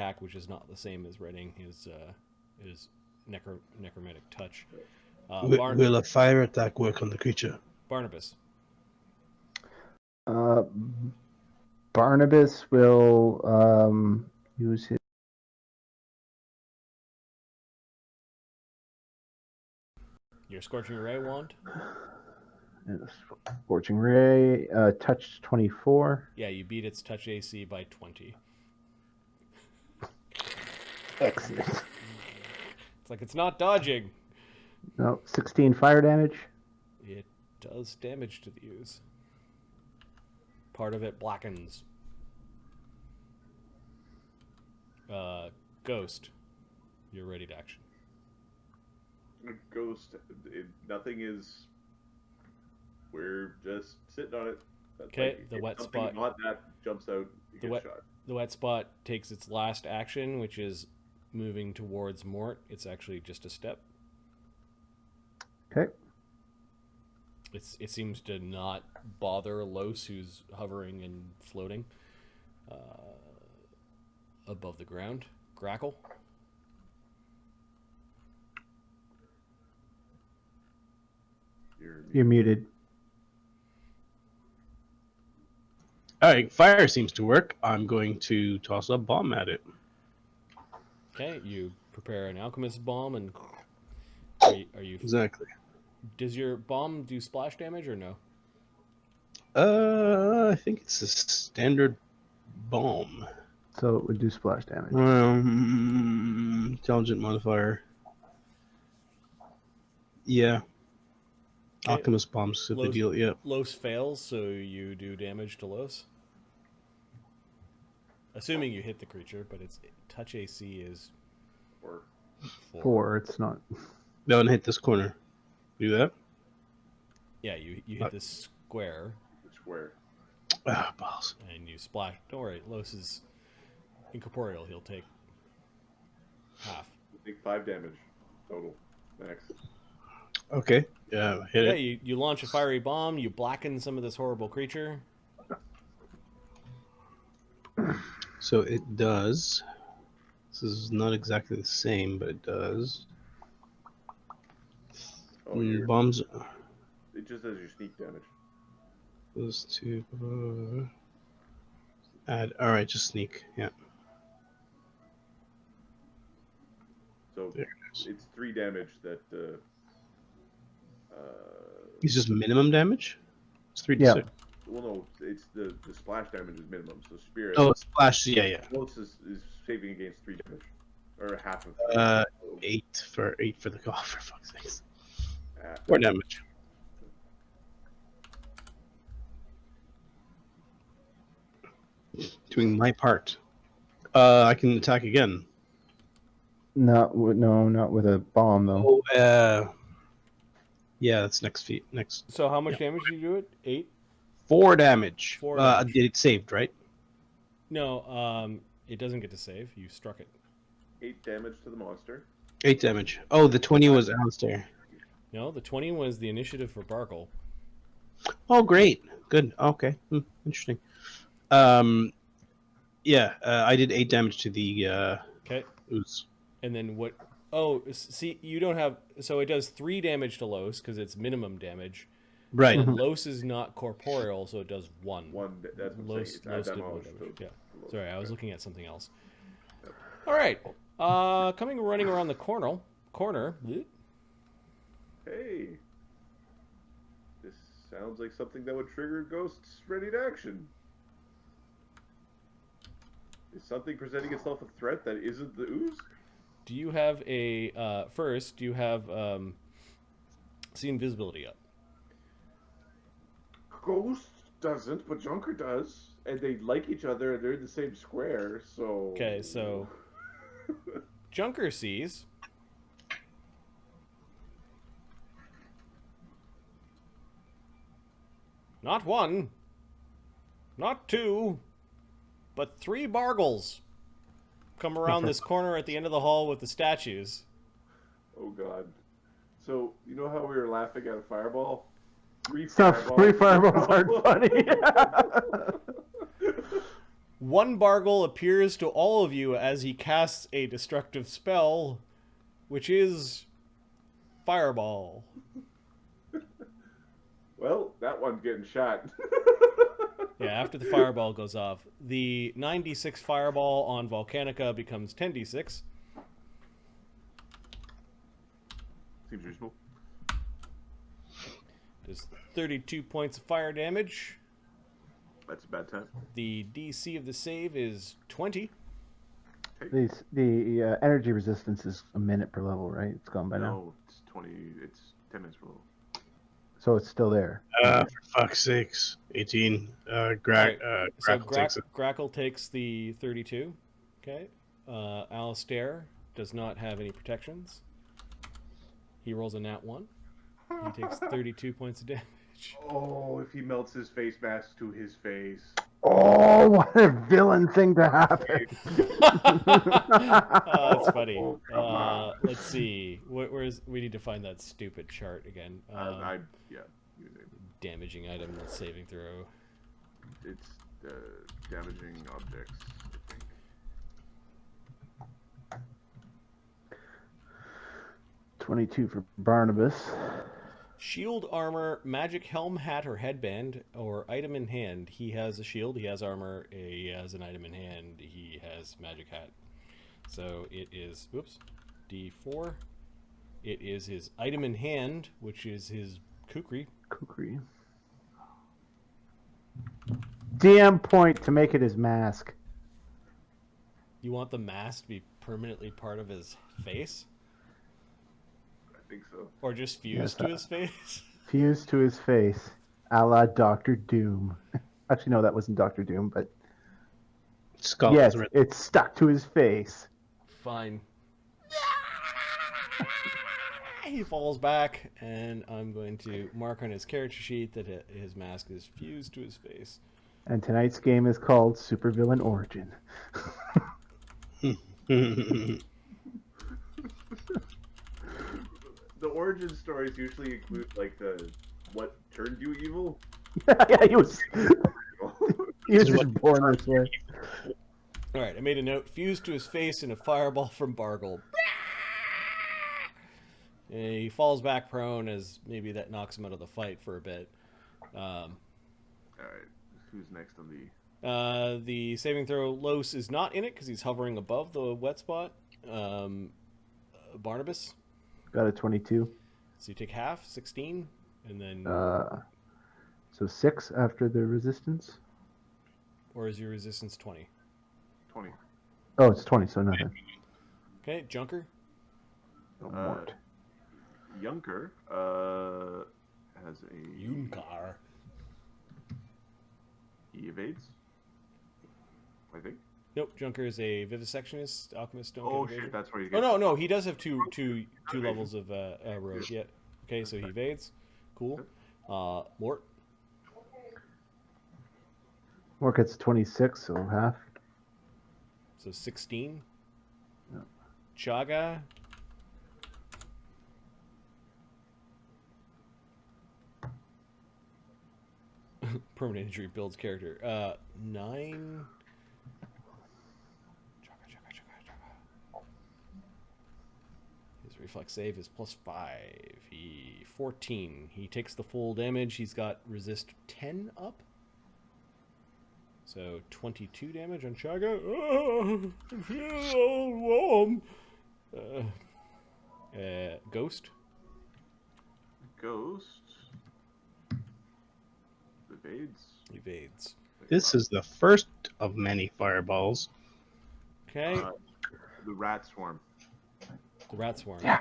attack, which is not the same as reading his necromantic touch. Will a fire attack work on the creature? Barnabas. Barnabas will use his. Your Scorching Ray wand? Scorching Ray, touch 24. Yeah, you beat its touch AC by 20. Excellent. It's like it's not dodging. No, 16 fire damage. It does damage to the ooze. Part of it blackens. Ghost, you're ready to action. Ghost, nothing is. We're just sitting on it. Okay, the wet spot. Not that jumps out. You get shot. The wet spot takes its last action, which is moving towards Mort. It's actually just a step. Okay. It seems to not bother Los, who's hovering and floating above the ground. Grackle. You're muted. Alright, fire seems to work. I'm going to toss a bomb at it. Okay, you prepare an alchemist bomb, and are you Exactly. Does your bomb do splash damage or no? I think it's a standard bomb. So it would do splash damage. Intelligent modifier. Yeah. Okay. Alchemist bombs if they deal. Yeah. Los fails, so you do damage to Los. Assuming you hit the creature, but its touch AC is 4. It's not. Don't hit this corner. Do that? Yeah, you hit this square. Square. Ah, balls. And you splash. Don't worry, Los is incorporeal. He'll take half. Take 5 damage total. Max. Okay. Yeah, hit it. You launch a fiery bomb. You blacken some of this horrible creature. So it does. This is not exactly the same, but it does. Bombs. It just has your sneak damage. Those two. Add. All right, just sneak. Yeah. So it's 3 damage that. It's just minimum damage. It's 3d6. Well, no, it's the splash damage is minimum. So spirit. Oh, splash. Yeah. Most is saving against 3 damage, or half of. 8 for the call. For fuck's sakes. 4 damage. Doing my part. I can attack again. Not with a bomb though. Oh, yeah, that's next feat. Next. So how much damage did you do it? 8? 4 damage. 4 damage. Did it saved, right? No, it doesn't get to save. You struck it. 8 damage to the monster. 8 damage. Oh, the 20 was Alistair. No, the 20 was the initiative for Bargle. Oh, great. Good. Okay. Interesting. Yeah, I did 8 damage to the Okay. ooze. And then what? Oh, see, you don't have. So it does 3 damage to Los because it's minimum damage. Right. And Los is not corporeal, so it does 1. 1. That's what Los I'm saying. did 1 damage. Yeah. Sorry, I was looking at something else. Yep. All right. Running around the corner. Hey. This sounds like something that would trigger Ghost's ready to action. Is something presenting itself a threat that isn't the ooze? Do you have a first? Do you have see invisibility up? Ghost doesn't, but Junker does, and they like each other, and they're in the same square. So Okay, so Junker sees. Not 1, not 2, but 3 Bargles come around this corner at the end of the hall with the statues. Oh god. So you know how we were laughing at a fireball? 3 fireballs aren't funny. One Bargle appears to all of you as he casts a destructive spell, which is Fireball. Well, that one's getting shot. Yeah, after the Fireball goes off, the 9d6 Fireball on Volcanica becomes 10d6. Seems reasonable. Does 32 points of fire damage. That's a bad time. The DC of the save is 20. The energy resistance is a minute per level, right? It's gone by now. No, it's 20. It's 10 minutes per level. So it's still there. For fuck's sakes. 18. Right. So Grackle takes it. Grackle takes the 32. Okay. Alistair does not have any protections. He rolls a nat 1. He takes 32 points of damage. Oh, if he melts his face mask to his face. Oh, what a villain thing to happen! That's funny. Oh, come on. Let's see. Where's we need to find that stupid chart again. Yeah. Damaging item saving throw. It's damaging objects, I think. $22 for Barnabas. Shield, armor, magic helm, hat, or headband, or item in hand. He has a shield, he has armor, he has an item in hand, he has magic hat. So it is, whoops, D4. It is his item in hand, which is his kukri. Kukri. DM point to make it his mask. You want the mask to be permanently part of his face? I think so. Or just fused to his face? Fused to his face, a la Doctor Doom. Actually, no, that wasn't Doctor Doom, but Skull yes, is written. it's stuck to his face. Fine. He falls back, and I'm going to mark on his character sheet that his mask is fused to his face. And tonight's game is called Supervillain Origin. The origin stories usually include like the what turned you evil. Yeah, he was just born this way. All right, I made a note. Fused to his face in a fireball from Bargle. And he falls back prone as maybe that knocks him out of the fight for a bit. All right, who's next on the? The saving throw, Los is not in it because he's hovering above the wet spot. Barnabas. Got a 22. So you take half, 16, and then... So 6 after the resistance? Or is your resistance 20? 20. Oh, it's 20, so nothing. Okay, Junker. No mort. Junker has a... Junker. He evades, I think. Nope, Junker is a vivisectionist, alchemist. Don't Oh get shit, evaded. that's where he Oh gets. no, he does have two levels of rogue. Yeah. Okay, so he evades. Cool. Mort. Mort gets 26, so half. So 16. Yeah. Chaga. Permanent injury builds character. 9. His reflex save is +5. 14. He takes the full damage. He's got resist 10 up. So 22 damage on Chaga. Oh, I feel all warm. Ghost. Ghost evades. This is the first of many fireballs. Okay. The rat swarm. The rat swarm. Yeah.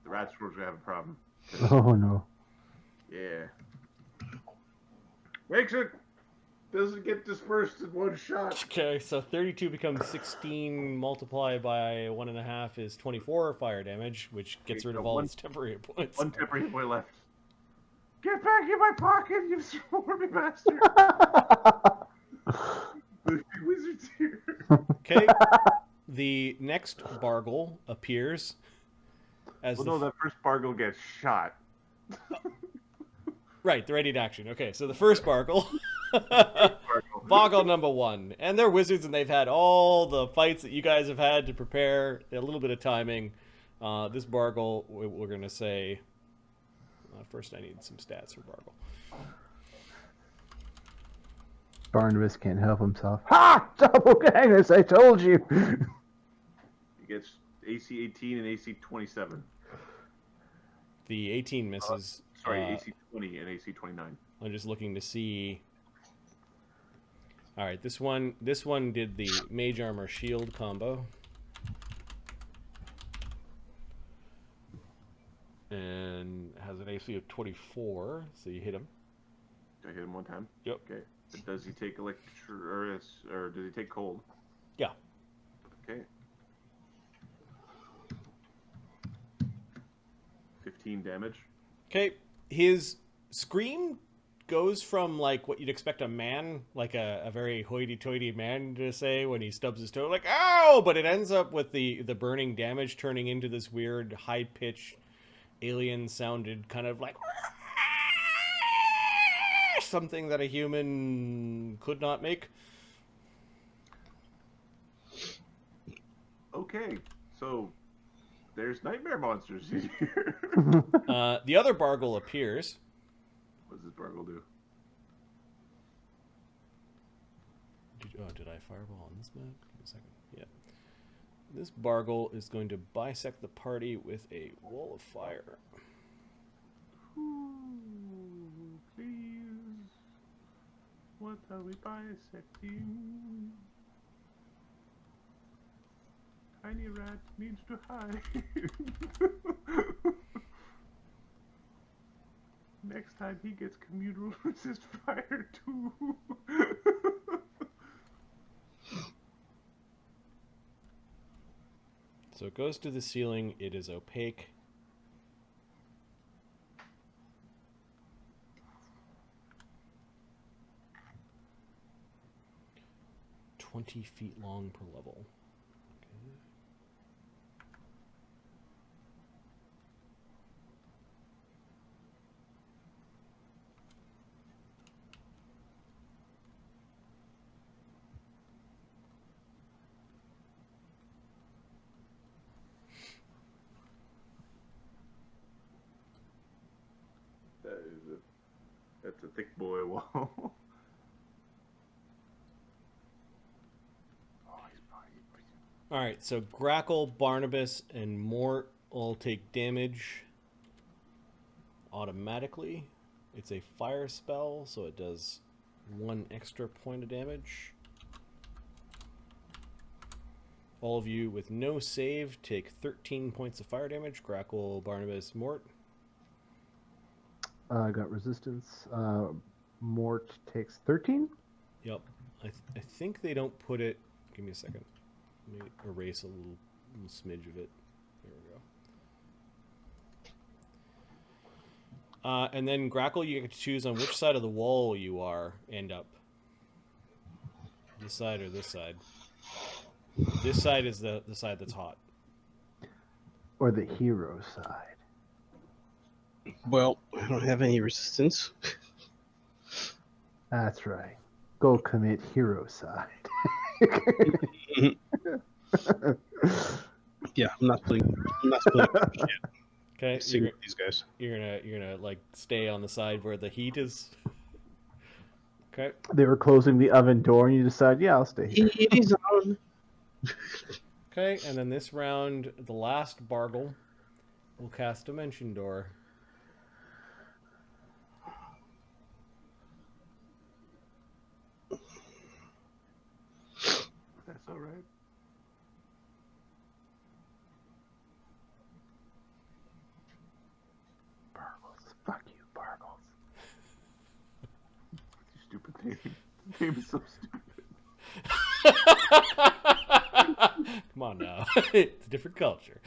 The rat swarm's gonna have a problem. Oh no. Yeah. Makes it doesn't get dispersed in one shot. Okay, so 32 becomes 16 multiplied by 1.5 is 24 fire damage, which gets rid of all its temporary hit points. One temporary hit point left. Get back in my pocket, you swarmy bastard! The wizard's here. Okay. The next Bargle appears as Well, no, that first Bargle gets shot. Right, the ready to action. Okay, so the first Bargle. Bargle. Bargle number 1. And they're wizards, and they've had all the fights that you guys have had to prepare. A little bit of timing. This Bargle, we're going to say... first, I need some stats for Bargle. Barnabas can't help himself. Ha! Double gangers, I told you! He gets AC 18 and AC 27. The 18 misses. AC 20 and AC 29. I'm just looking to see... Alright, this one did the Mage Armor Shield combo. And has an AC of 24, so you hit him. Did I hit him one time? Yep. Okay. But does he take or does he take cold? Yeah. Okay. 15 damage. Okay, his scream goes from like what you'd expect a man, like a very hoity-toity man to say when he stubs his toe, like "ow!" But it ends up with the burning damage turning into this weird high-pitched alien-sounded kind of like something that a human could not make. Okay, so there's nightmare monsters in here. The other Bargle appears. What does this Bargle do? Did I fireball on this map? Give me a second. Yeah. This Bargle is going to bisect the party with a wall of fire. Ooh, please. What are we bisecting? Tiny rat needs to hide. Next time he gets communal resist fire too. So it goes to the ceiling. It is opaque. "20 feet long per level." Okay. That's a thick boy wall. All right, so Grackle, Barnabas, and Mort all take damage automatically. It's a fire spell, so it does 1 extra point of damage. All of you with no save take 13 points of fire damage. Grackle, Barnabas, Mort. I got resistance. Mort takes 13. Yep. I think they don't put it... Give me a second. Let me erase a little smidge of it. There we go. And then Grackle, you get to choose on which side of the wall you end up. This side or this side. This side is the side that's hot. Or the hero side. Well, I don't have any resistance. That's right. Go commit hero side. Yeah, I'm not splitting shit. Okay, These guys. you're gonna like stay on the side where the heat is. Okay. They were closing the oven door, and you decide, yeah, I'll stay here. It is on. Okay, and then this round, the last Bargle will cast Dimension Door. That's all right. Bargles. Fuck you, Bargles. What's your stupid name? The name is so stupid. Come on now. It's a different culture.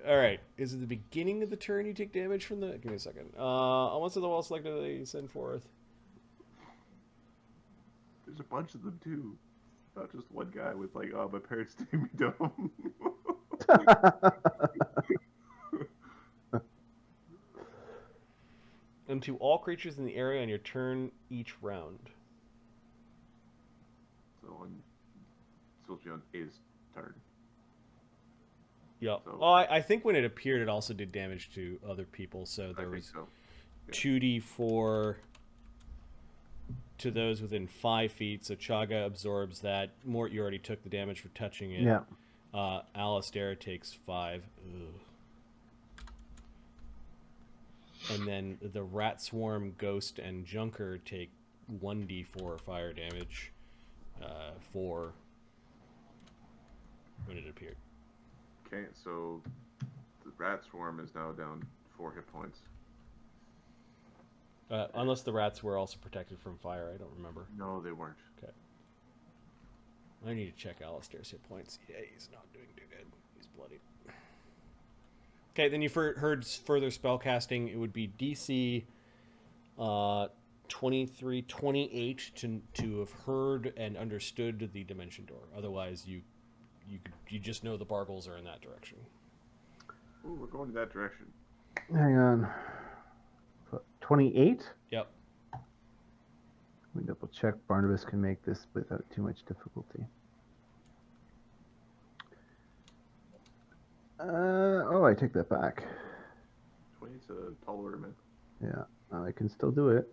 All right. Is it the beginning of the turn you take damage from the... Give me a second. Once the wall selected, they send forth. There's a bunch of them too. Not just one guy with like, oh, my parents named me dumb. 1 to all creatures in the area on your turn each round. So it's supposed to be on his turn. Yep. So- Oh, I think when it appeared, it also did damage to other people. So I there think was so. Yeah. 2d4 to those within 5 feet. So Chaga absorbs that. Mort, you already took the damage for touching it. Yeah. Alistair takes 5. Ugh. And then the Rat Swarm, Ghost, and Junker take 1d4 fire damage for when it appeared. Okay, so the rat swarm is now down 4 hit points. Unless the rats were also protected from fire. I don't remember. No, they weren't. Okay. I need to check Alistair's hit points. Yeah, he's not doing too good. He's bloody. Okay, then you heard further spell casting. It would be DC 23, 28 to have heard and understood the dimension door. Otherwise, you just know the Bargles are in that direction. Ooh, we're going to that direction. Hang on. 28? Yep. Let me double check. Barnabas can make this without too much difficulty. I take that back. 20's a tall order, man. Yeah, I can still do it.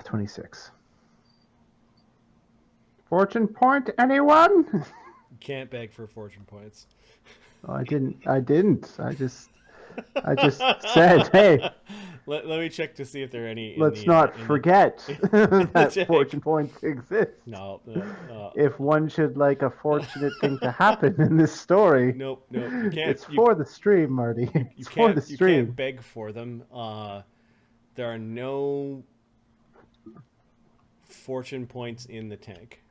26. Fortune point, anyone? You can't beg for fortune points. Oh, I didn't. I just said, hey, Let me check to see if there are any. let's not forget that check. fortune points exist. No. If one should like a fortunate thing to happen in this story, Nope. You can't. it's for the stream, Marty. It's for the You stream. can't beg for them. There are no fortune points in the tank.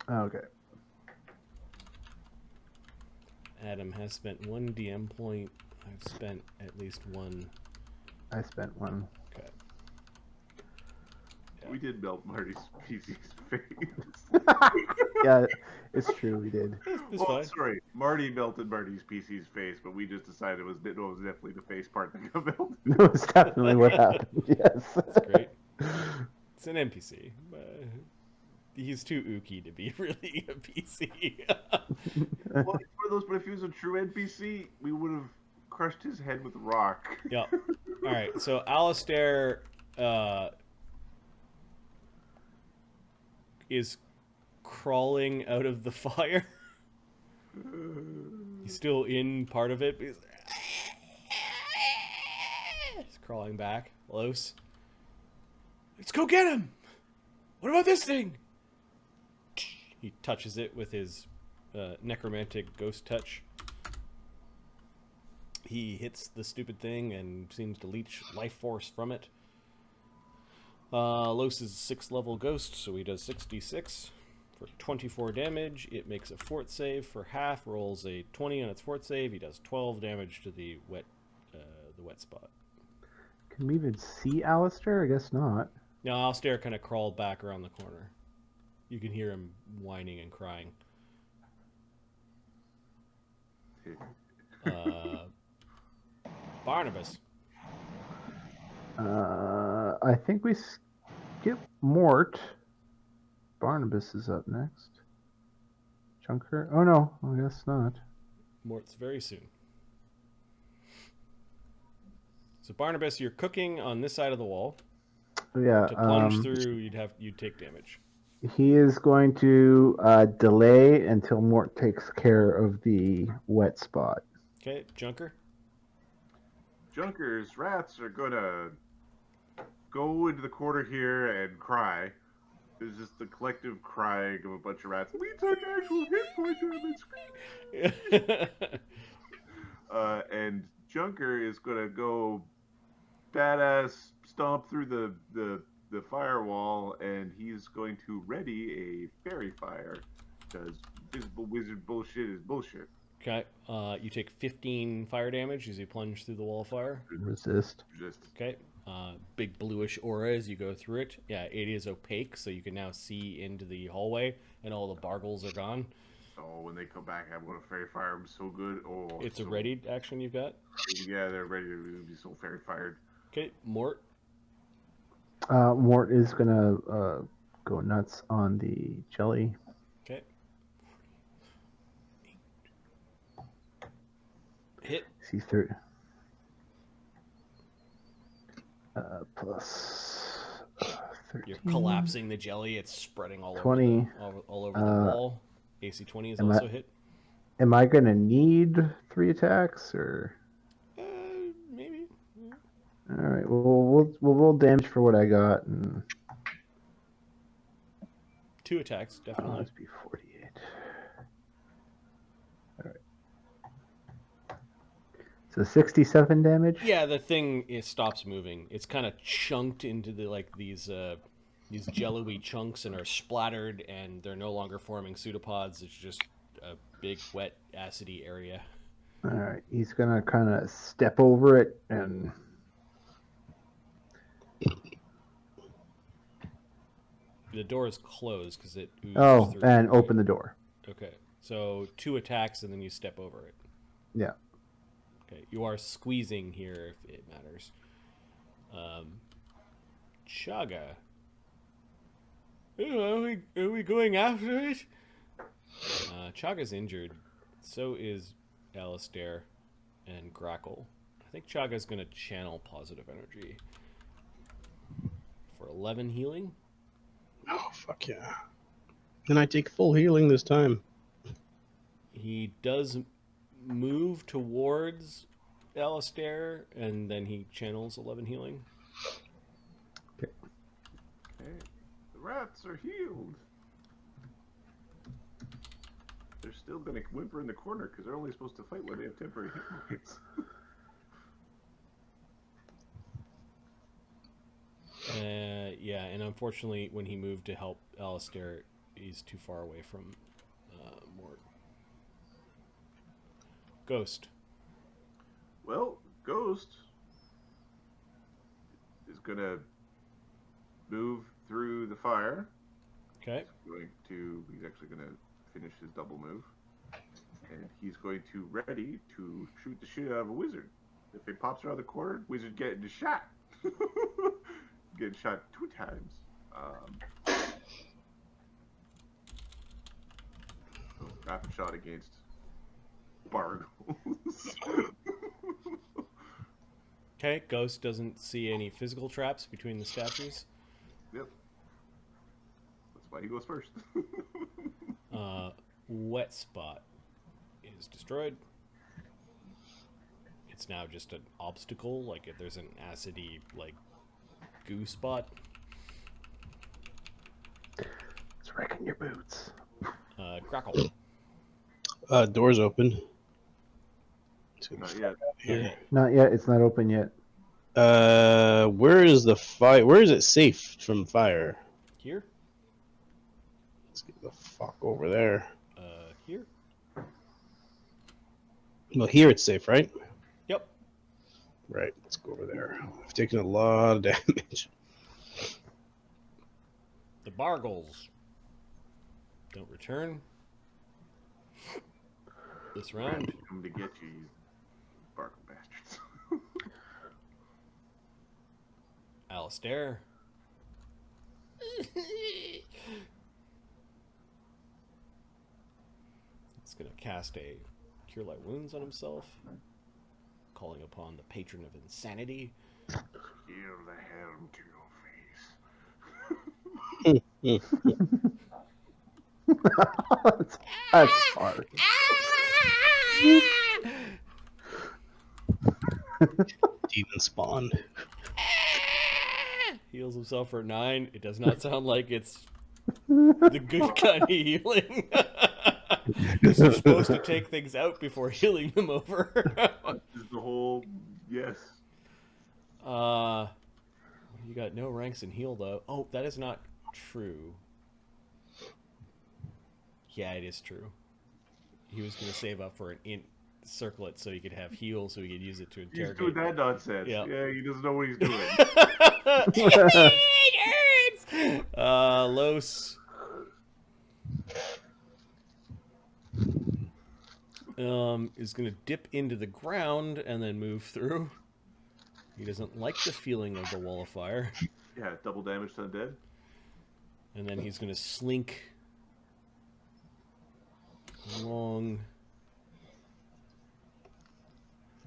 Okay. Adam has spent 1 DM point. I've spent at least 1. I spent 1. Okay. We did melt Marty's PC's face. Yeah, it's true. We did. It's Well, fine. sorry, Marty melted Marty's PC's face, but we just decided it was definitely the face part that got melted. That was definitely what happened. Yes. That's great. It's an NPC. He's too ooky to be really a PC. Well, it's one of those, but if he was a true NPC, we would have crushed his head with a rock. Yeah. All right. So Alistair is crawling out of the fire. He's still in part of it. But he's crawling back. Close. Let's go get him. What about this thing? He touches it with his necromantic ghost touch. He hits the stupid thing and seems to leech life force from it. Los is a 6th level ghost, so he does 66 for 24 damage. It makes a fort save for half, rolls a 20 on its fort save. He does 12 damage to the wet spot. Can we even see Alistair? I guess not. Now Alistair kind of crawled back around the corner. You can hear him whining and crying. Barnabas. I think we skip Mort. Barnabas is up next. Junker? Oh no, I guess not. Mort's very soon. So Barnabas, you're cooking on this side of the wall. Yeah. To plunge through, you'd take damage. He is going to delay until Mort takes care of the wet spot. Okay, Junker. Junker's rats are gonna go into the corner here and cry. There's just the collective crying of a bunch of rats. We took actual hit point damage. And Junker is gonna go badass stomp through the firewall, and he's going to ready a fairy fire because visible wizard bullshit is bullshit. Okay, you take 15 fire damage as you plunge through the wall of fire. Resist. Just Okay, big bluish aura as you go through it. Yeah, it is opaque, so you can now see into the hallway, and all the Bargles are gone. Oh, when they come back, I'm going to fairy fire them so good. Oh, It's a so, ready action you've got. Yeah, they're ready to be so fairy fired. Okay, Mort. Mort is gonna go nuts on the jelly. Okay. Hit. See through. Plus 13. You're collapsing the jelly. It's spreading all 20. over all over the wall. AC 20 is am also I- hit. Am I gonna need 3 attacks or? Maybe. Yeah. All right. Well, we'll roll damage for what I got, and 2 attacks, definitely. let's be 48. All right. So 67 damage. Yeah, the thing stops moving. It's kind of chunked into these jello-y chunks and are splattered, and they're no longer forming pseudopods. It's just a big, wet, acidy area. All right. He's gonna kind of step over it and. The door is closed because it oozes through. And open the door. Okay, so 2 attacks and then you step over it. Yeah. Okay, you are squeezing here if it matters. Chaga. Are we going after it? Chaga's injured. So is Alistair and Grackle. I think Chaga's going to channel positive energy. For 11 healing. Oh, fuck yeah. Then I take full healing this time. He does move towards Alistair, and then he channels 11 healing. Okay. The rats are healed. They're still going to whimper in the corner because they're only supposed to fight when they have temporary hit points. Yeah, and unfortunately, when he moved to help Alistair, he's too far away from Mort. Ghost. Well, Ghost is going to move through the fire. Okay. He's actually going to finish his double move. And he's going to ready to shoot the shit out of a wizard. If he pops around the corner, wizard getting shot. Getting shot 2 times. Rapid shot against Bargle. Okay, Ghost doesn't see any physical traps between the statues. Yep. That's why he goes first. Wet spot is destroyed. It's now just an obstacle, like if there's an acidy, goo spot. It's wrecking your boots. Crackle. Door's open. Not yet. Here. Not yet. It's not open yet. Where is the fire? Where is it safe from fire? Here? Let's get the fuck over there. Here? Well, here it's safe, right? Yep. Right. Let's go over there. I've taken a lot of damage. The Bargles don't return this round. Come to get you, you Bargle bastards. Alistair. It's going to cast a Cure Light Wounds on himself, calling upon the patron of insanity. Heal the helm to your face. That's hard. Demon spawn. Heals himself for 9. It does not sound like it's the good kind of healing. You're supposed to take things out before healing them over. This is the whole yes. You got no ranks in heal though. Oh, that is not true. Yeah, it is true. He was going to save up for an circlet so he could have heal, so he could use it to He's interrogate. doing that nonsense. Yeah. Yeah, he doesn't know what he's doing. It hurts! Los. is going to dip into the ground and then move through. He doesn't like the feeling of the wall of fire. Yeah, double damage to undead. And then he's going to slink along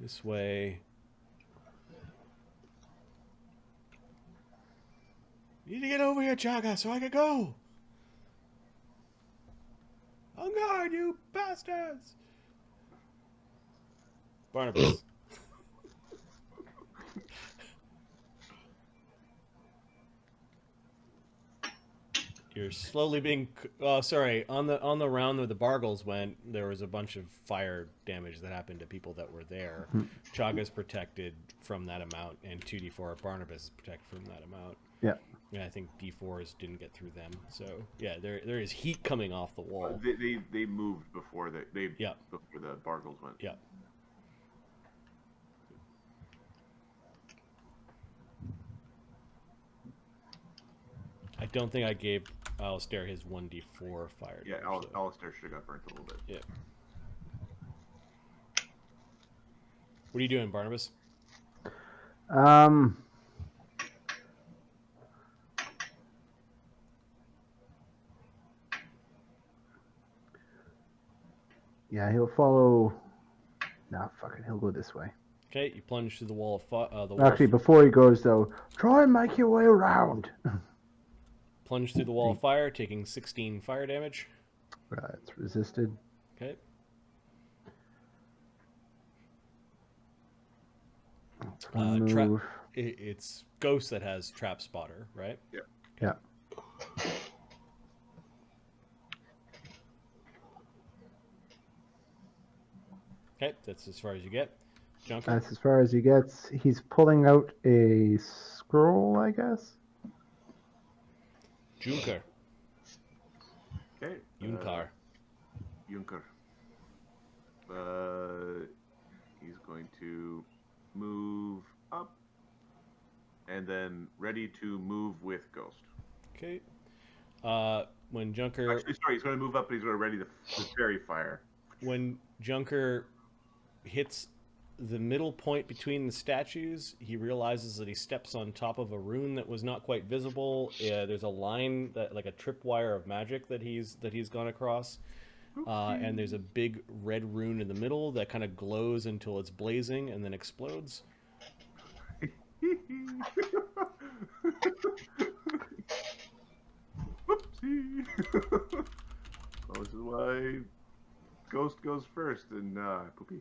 this way. You need to get over here, Chaga, so I can go. On guard, you bastards! Barnabas. You're slowly being. Oh, sorry. On the round where the Bargles went, there was a bunch of fire damage that happened to people that were there. Chaga's protected from that amount, and 2d4 Barnabas is protected from that amount. Yeah. And I think d4s didn't get through them. So yeah, there is heat coming off the wall. They moved before before the Bargles went. Yeah. I don't think I gave Alistair his 1d4 fire. Yeah, damage, though. Alistair should have got burnt a little bit. Yeah. What are you doing, Barnabas? Yeah, he'll follow. Nah, fucking, he'll go this way. Okay, you plunge through the wall of Actually, before he goes though, try and make your way around. Plunge through the wall of fire, taking 16 fire damage. Right, it's resisted. Okay. Move. It's Ghost that has Trap Spotter, right? Yeah. Yeah. Okay, that's as far as you get. Junker. That's as far as he gets. He's pulling out a scroll, I guess. Junker. Okay. Junkar. Junker. He's going to move up and then ready to move with Ghost. Okay. When Junker... Actually, sorry, he's going to move up, but he's going to ready the fairy fire. When Junker hits the middle point between the statues, he realizes that he steps on top of a rune that was not quite visible. There's a line, that like a tripwire of magic that he's gone across. And there's a big red rune in the middle that kind of glows until it's blazing and then explodes. Whoopsie. Well, this is why Ghost goes first and Poopy.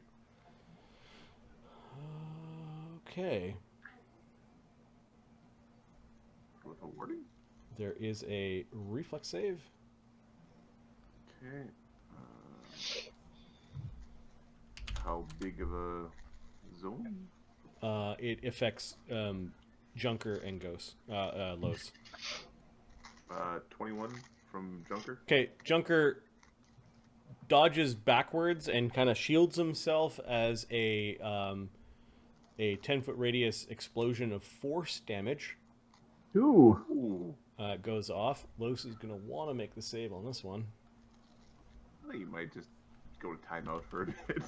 Okay. With a warning? There is a reflex save. Okay. How big of a zone? It affects Junker and Ghost. Los. 21 from Junker. Okay, Junker dodges backwards and kind of shields himself as a 10-foot radius explosion of force damage Ooh. goes off. Los is going to want to make the save on this one. I think you might just go to timeout for a bit.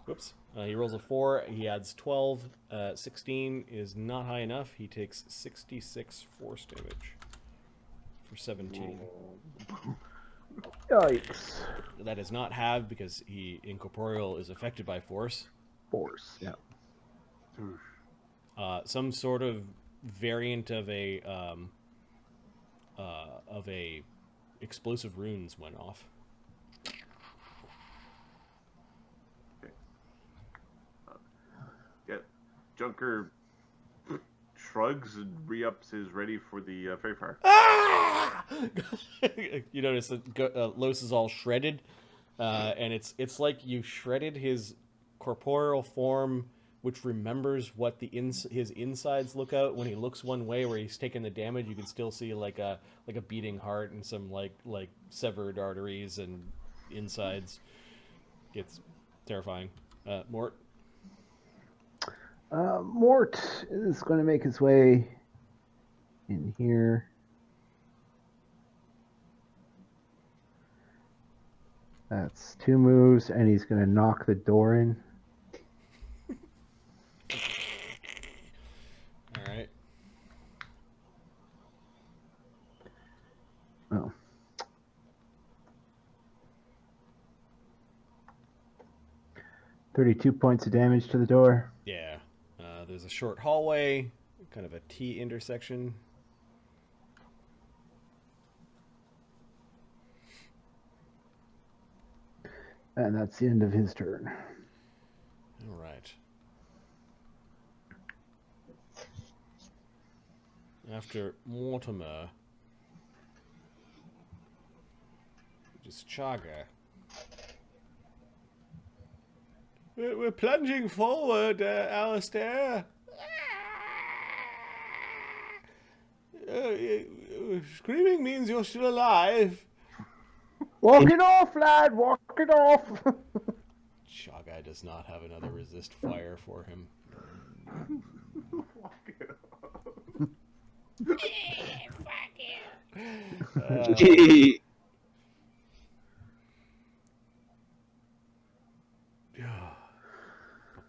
Whoops. He rolls a 4. He adds 12. 16 is not high enough. He takes 66 force damage for 17. Yikes. That is not halved because incorporeal is affected by force. Force, yeah. Some sort of variant of a explosive runes went off. Yeah, Junker shrugs and re-ups his ready for the fairy fire. Ah! You notice that Los is all shredded, and it's like you shredded his corporeal form, which remembers what his insides look out when he looks one way, where he's taking the damage. You can still see like a beating heart and some like severed arteries and insides. It's terrifying. Mort. Mort is going to make his way in here. That's 2 moves, and he's going to knock the door in. All right. Oh. $32 points of damage to the door. Yeah. There's a short hallway, kind of a T intersection. And that's the end of his turn. All right. After Mortimer, just Chaga. We're plunging forward, Alistair. Screaming means you're still alive. Walk it off, lad! Walk it off! Chaga does not have another resist fire for him. Walk it off.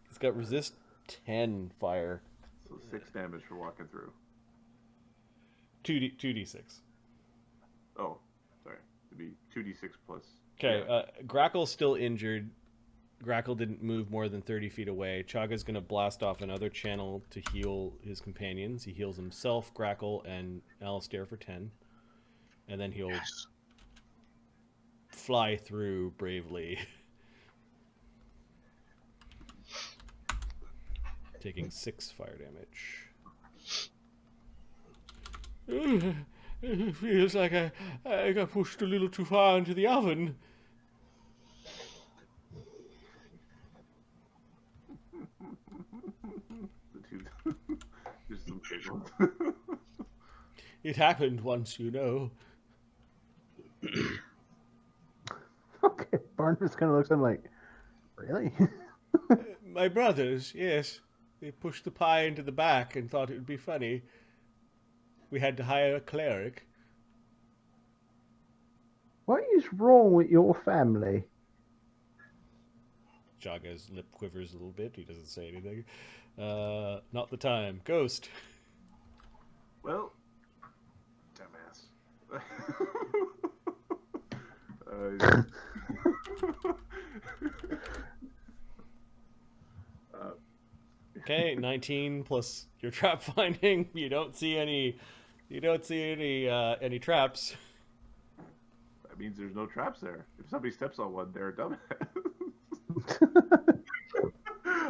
He's got resist 10 fire. So 6 damage for walking through. 2d6. Oh, sorry. It'd be 2d6 plus. Okay, Yeah. Grackle's still injured. Grackle didn't move more than 30 feet away. Chaga's going to blast off another channel to heal his companions. He heals himself, Grackle, and Alistair for 10. And then he'll fly through bravely. Taking 6 fire damage. It feels like I got pushed a little too far into the oven. The two. Just some giggles. It happened once, you know. Okay, Barnabas kind of looks at him like, really? My brothers, yes. They pushed the pie into the back and thought it would be funny. We had to hire a cleric. What is wrong with your family? Jaga's lip quivers a little bit. He doesn't say anything. Not the time. Ghost. Well, dumbass. Okay, 19 plus your trap finding. You don't see any. You don't see any traps. That means there's no traps there. If somebody steps on one, they're a dumbass.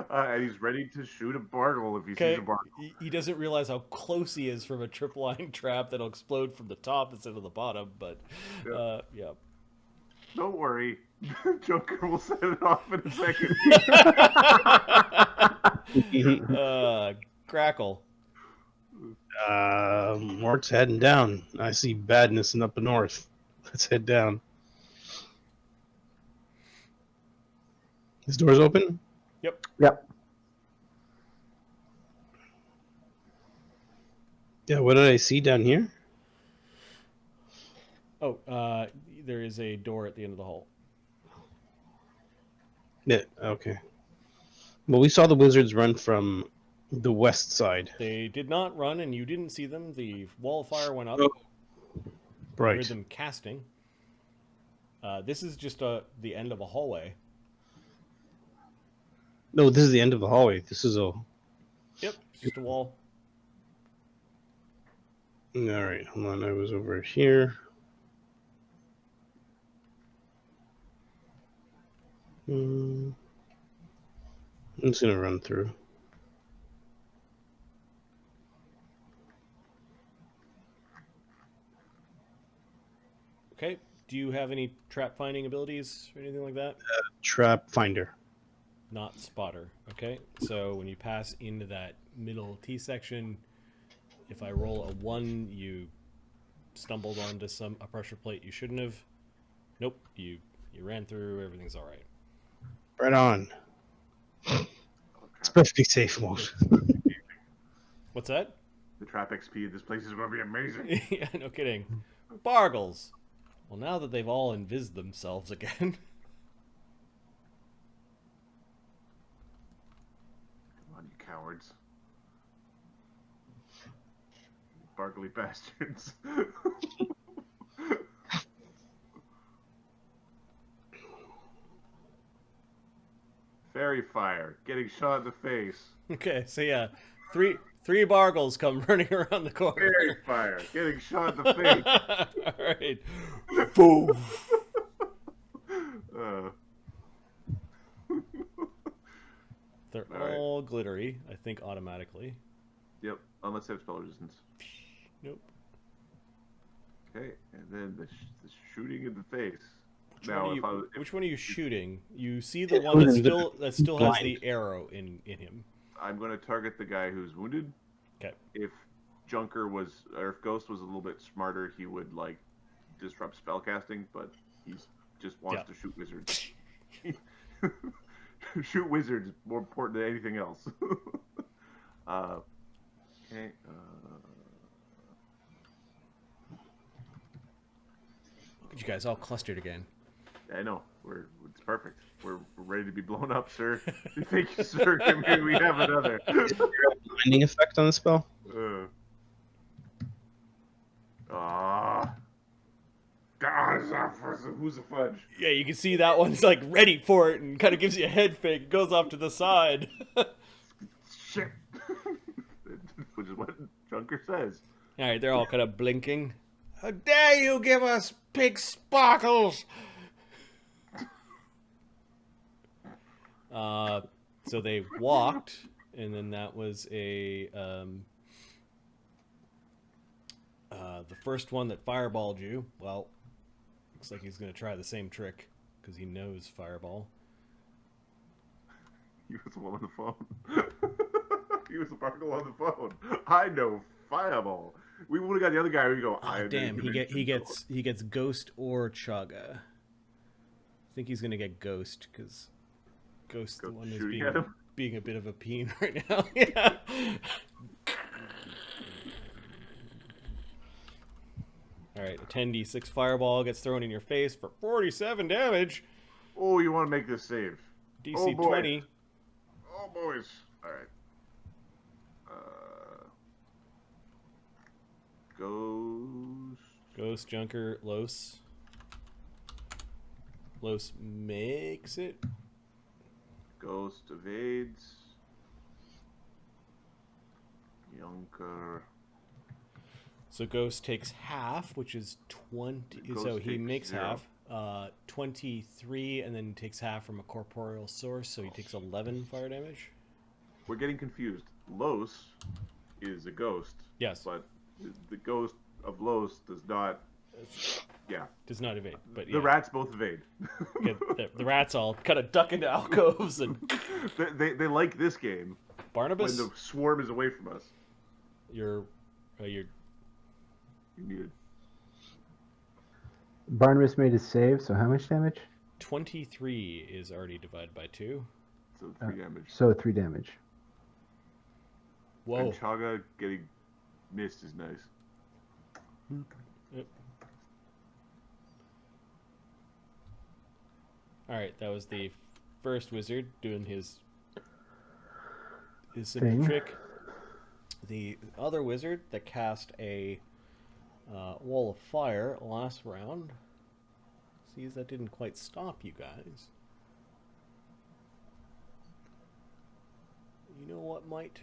And he's ready to shoot a Bargle if he sees a Bargle. He doesn't realize how close he is from a tripline trap that'll explode from the top instead of the bottom, but yeah. Don't worry. Joker will set it off in a second. Crackle. Mort's heading down. I see badness in up north. Let's head down. This door's open? Yep. Yep. Yeah, what did I see down here? Oh, there is a door at the end of the hall. Yeah, okay. Well, we saw the wizards run from the west side. They did not run, and you didn't see them. The wall of fire went up. Oh. You Right. heard them casting. This is just the end of a hallway. No, this is the end of the hallway. This is a... Yep, it's just a wall. Alright, hold on. I was over here. I'm just going to run through. Okay. Do you have any trap finding abilities or anything like that? Trap finder. Not spotter. Okay. So when you pass into that middle T section, if I roll a 1, you stumbled onto a pressure plate you shouldn't have. Nope. You ran through. Everything's all right. Right on. It's perfectly safe mode. What's that? The trap XP in this place is going to be amazing. Yeah, no kidding. Bargles. Well, now that they've all invised themselves again. Cowards. Bargly bastards. Fairy fire. Getting shot in the face. Okay, so yeah, three Bargles come running around the corner. Fairy fire. Getting shot in the face. All right. Boom. They're All right. all glittery, I think, automatically. Yep, unless they have spell resistance. Nope. Okay, and then the shooting in the face. Which one are you shooting? You see the one Who's that still has blind? the arrow in him. I'm going to target the guy who's wounded. Okay. If Junker was, or if Ghost was a little bit smarter, he would like disrupt spellcasting, but he's just wants to shoot wizards. Shoot wizards is more important than anything else. Okay. Look at you guys all clustered again. I know. It's perfect. We're ready to be blown up, sir. Thank you, sir. Maybe we have another. Is there a blinding effect on the spell? Who's the fudge? Yeah, you can see that one's like ready for it and kind of gives you a head fake, goes off to the side. Shit. Which is what Junker says. All right, they're all kind of blinking. How dare you give us pig sparkles? So they walked, and then that was the first one that fireballed you. Well, looks like he's going to try the same trick because he knows fireball. He was the one on the phone. He was the Bargle on the phone. I know fireball. We would have got the other guy. We go. Oh, damn! He gets ghost or chaga. I think he's gonna get ghost because ghost the one is being a bit of a peen right now. Yeah. All right, a 10d6 fireball gets thrown in your face for 47 damage. Oh, you want to make this save? DC 20. Oh, boys. All right. Ghost, Junker, Los. Los makes it. Ghost evades. Junker. So Ghost takes half, which is 20. So he makes 0. half. 23, and then takes half from a corporeal source, so he takes 11 fire damage. We're getting confused. Los is a ghost. Yes. But the ghost of Los does not. Yeah. Does not evade, but The rats both evade. the rats all kind of duck into alcoves and. They like this game. Barnabas. When the swarm is away from us. You're. You muted. Barnabas made a save, so how much damage? 23 is already divided by 2. So 3 damage. So 3 damage. Whoa. And Chaga getting missed is nice. Yep. Alright, that was the first wizard doing his simple Thing. trick. The other wizard that cast a wall of fire last round. Sees that didn't quite stop you guys. You know what might?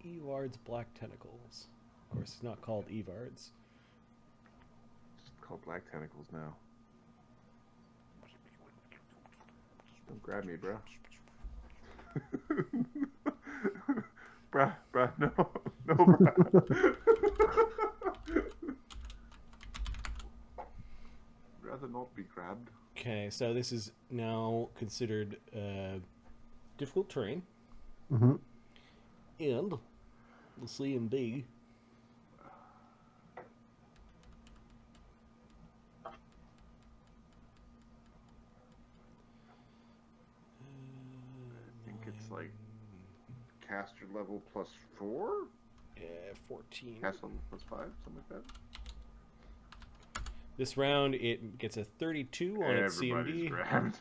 Evard's Black Tentacles. Of course, it's not called Evard's. It's called Black Tentacles now. Don't grab me, bro. bruh, no, bruh. Rather not be grabbed. Okay, so this is now considered difficult terrain. Mm-hmm. And the C and B. I think it's like caster level +4? Yeah, 14. Caster level +5, something like that. This round, it gets a 32 on its Everybody's CMD. grabbed.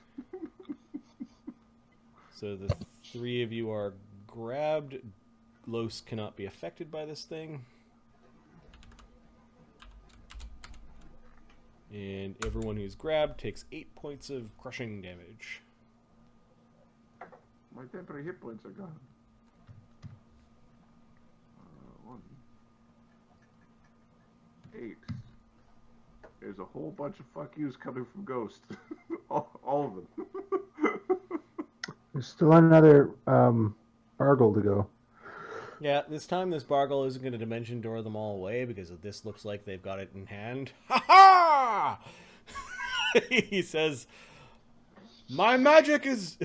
So the 3 of you are grabbed, Los cannot be affected by this thing. And everyone who's grabbed takes 8 points of crushing damage. My temporary hit points are gone. 1, 8. There's a whole bunch of fuck yous coming from Ghost. all of them. There's still another Bargle to go. Yeah, this time this Bargle isn't going to dimension door them all away because this looks like they've got it in hand. Ha ha! He says, My magic is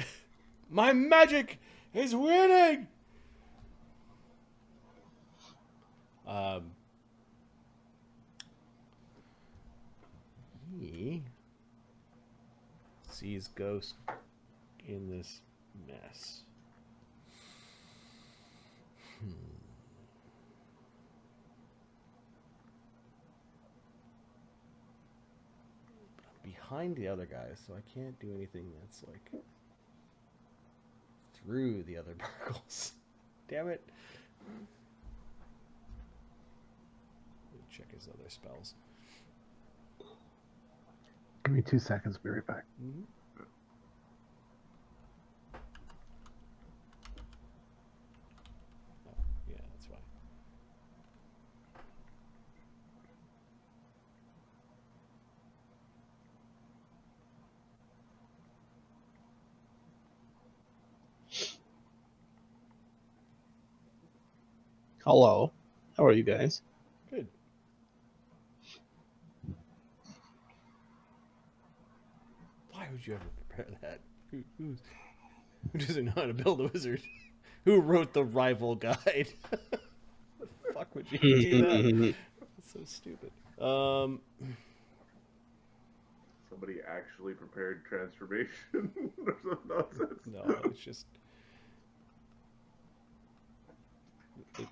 winning! He sees Ghost in this mess. Behind the other guys, so I can't do anything that's like through the other Bargles. Damn it. Let me check his other spells. Give me 2 seconds. Be right back. Mm-hmm. Oh, yeah, that's fine. Hello. How are you guys? Good. Why would you ever prepare that? Who doesn't know how to build a wizard? Who wrote the rival guide? The fuck would you do that? That's so stupid. Somebody actually prepared transformation or some nonsense. No, it's just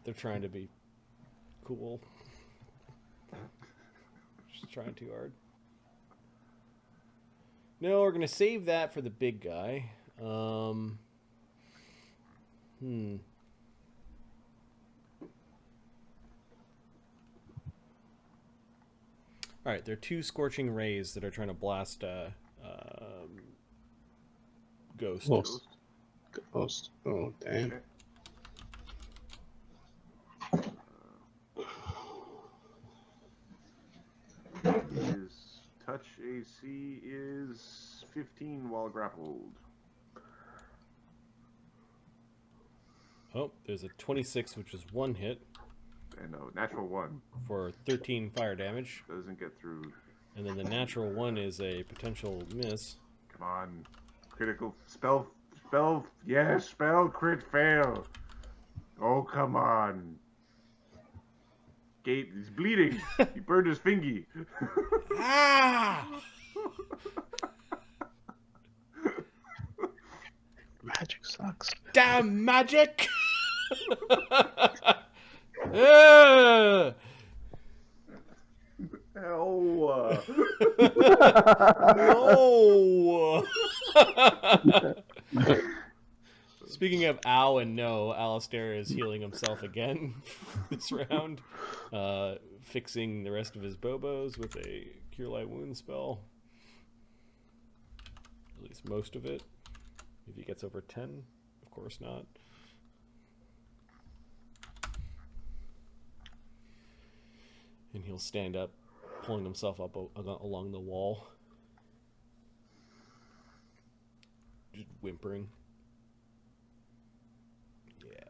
they're trying to be cool. Just trying too hard. No, we're gonna save that for the big guy. All right, there are 2 scorching rays that are trying to blast Ghost. Ghost. Oh, damn. Okay. His touch AC is 15 while grappled. Oh, there's a 26, which is 1 hit And a natural 1 for 13 fire damage. doesn't get through. And then the natural 1 is a potential miss. Come on. Critical spell, yes, spell crit fail. Oh, come on. Gate, he's bleeding. He burned his fingy. Ah! Magic sucks. Damn magic! Ah! Oh. No! Speaking of ow and no, Alistair is healing himself again this round, fixing the rest of his bobos with a Cure Light Wound spell. At least most of it. If he gets over 10, of course not. And he'll stand up, pulling himself up along the wall. Just whimpering. Yeah.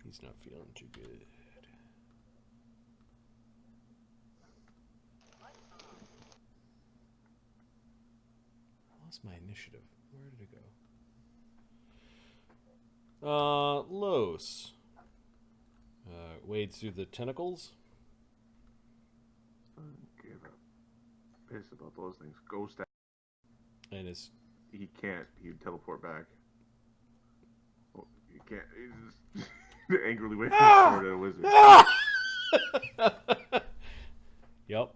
He's not feeling too good. I lost my initiative. Where did it go? Los. Wades through the tentacles. Give up. Pissed about those things. Ghost. And is He can't. He'd teleport back. Oh, he can't. He's just angrily waving his sword at a wizard. Yep.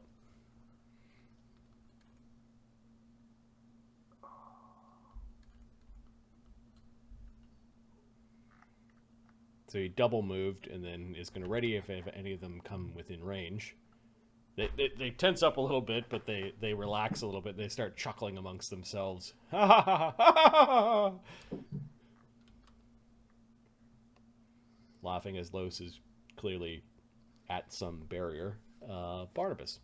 So he double moved and then is going to ready if any of them come within range. They tense up a little bit, but they relax a little bit. They start chuckling amongst themselves. Ha ha ha ha ha! Laughing as Los is clearly at some barrier. Barnabas,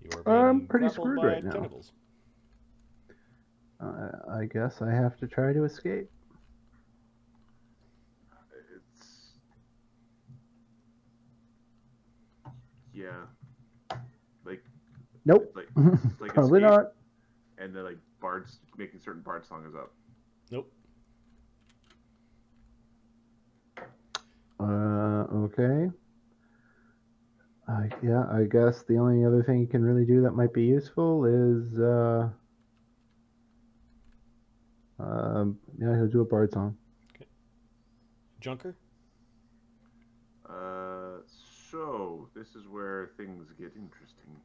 you are being I'm pretty grappled screwed by right now. tentacles. I guess I have to try to escape. It's yeah, like Nope. it's like Probably escape, not. and then like bards making certain bard songs up. Nope. Okay. Yeah, I guess the only other thing you can really do that might be useful is, yeah, he'll do a bard song. Junker? So this is where things get interesting.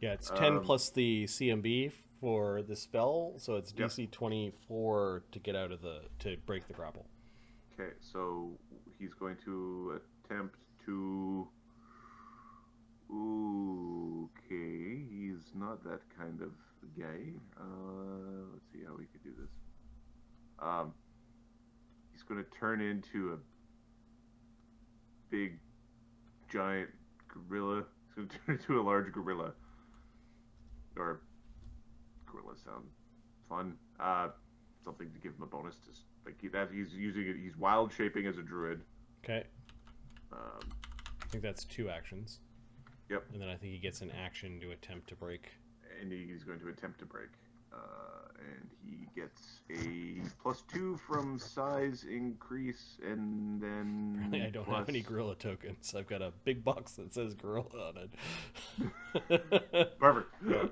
Yeah, it's 10 plus the CMB for the spell, so it's Yep. DC 24 to get out of to break the grapple. Okay, so he's going to attempt to. Okay, he's not that kind of guy. Let's see how we could do this. He's going to turn into a big, giant gorilla. He's going to turn into a large gorilla. Or gorilla sound fun. Something to give him a bonus. Just like he's using it. He's wild shaping as a druid. Okay. I think that's 2 actions. Yep. And then I think he gets an action to attempt to break. And he's going to attempt to break. And he gets a +2 from size increase, and then I don't have any gorilla tokens. I've got a big box that says gorilla on it. Perfect. Yeah.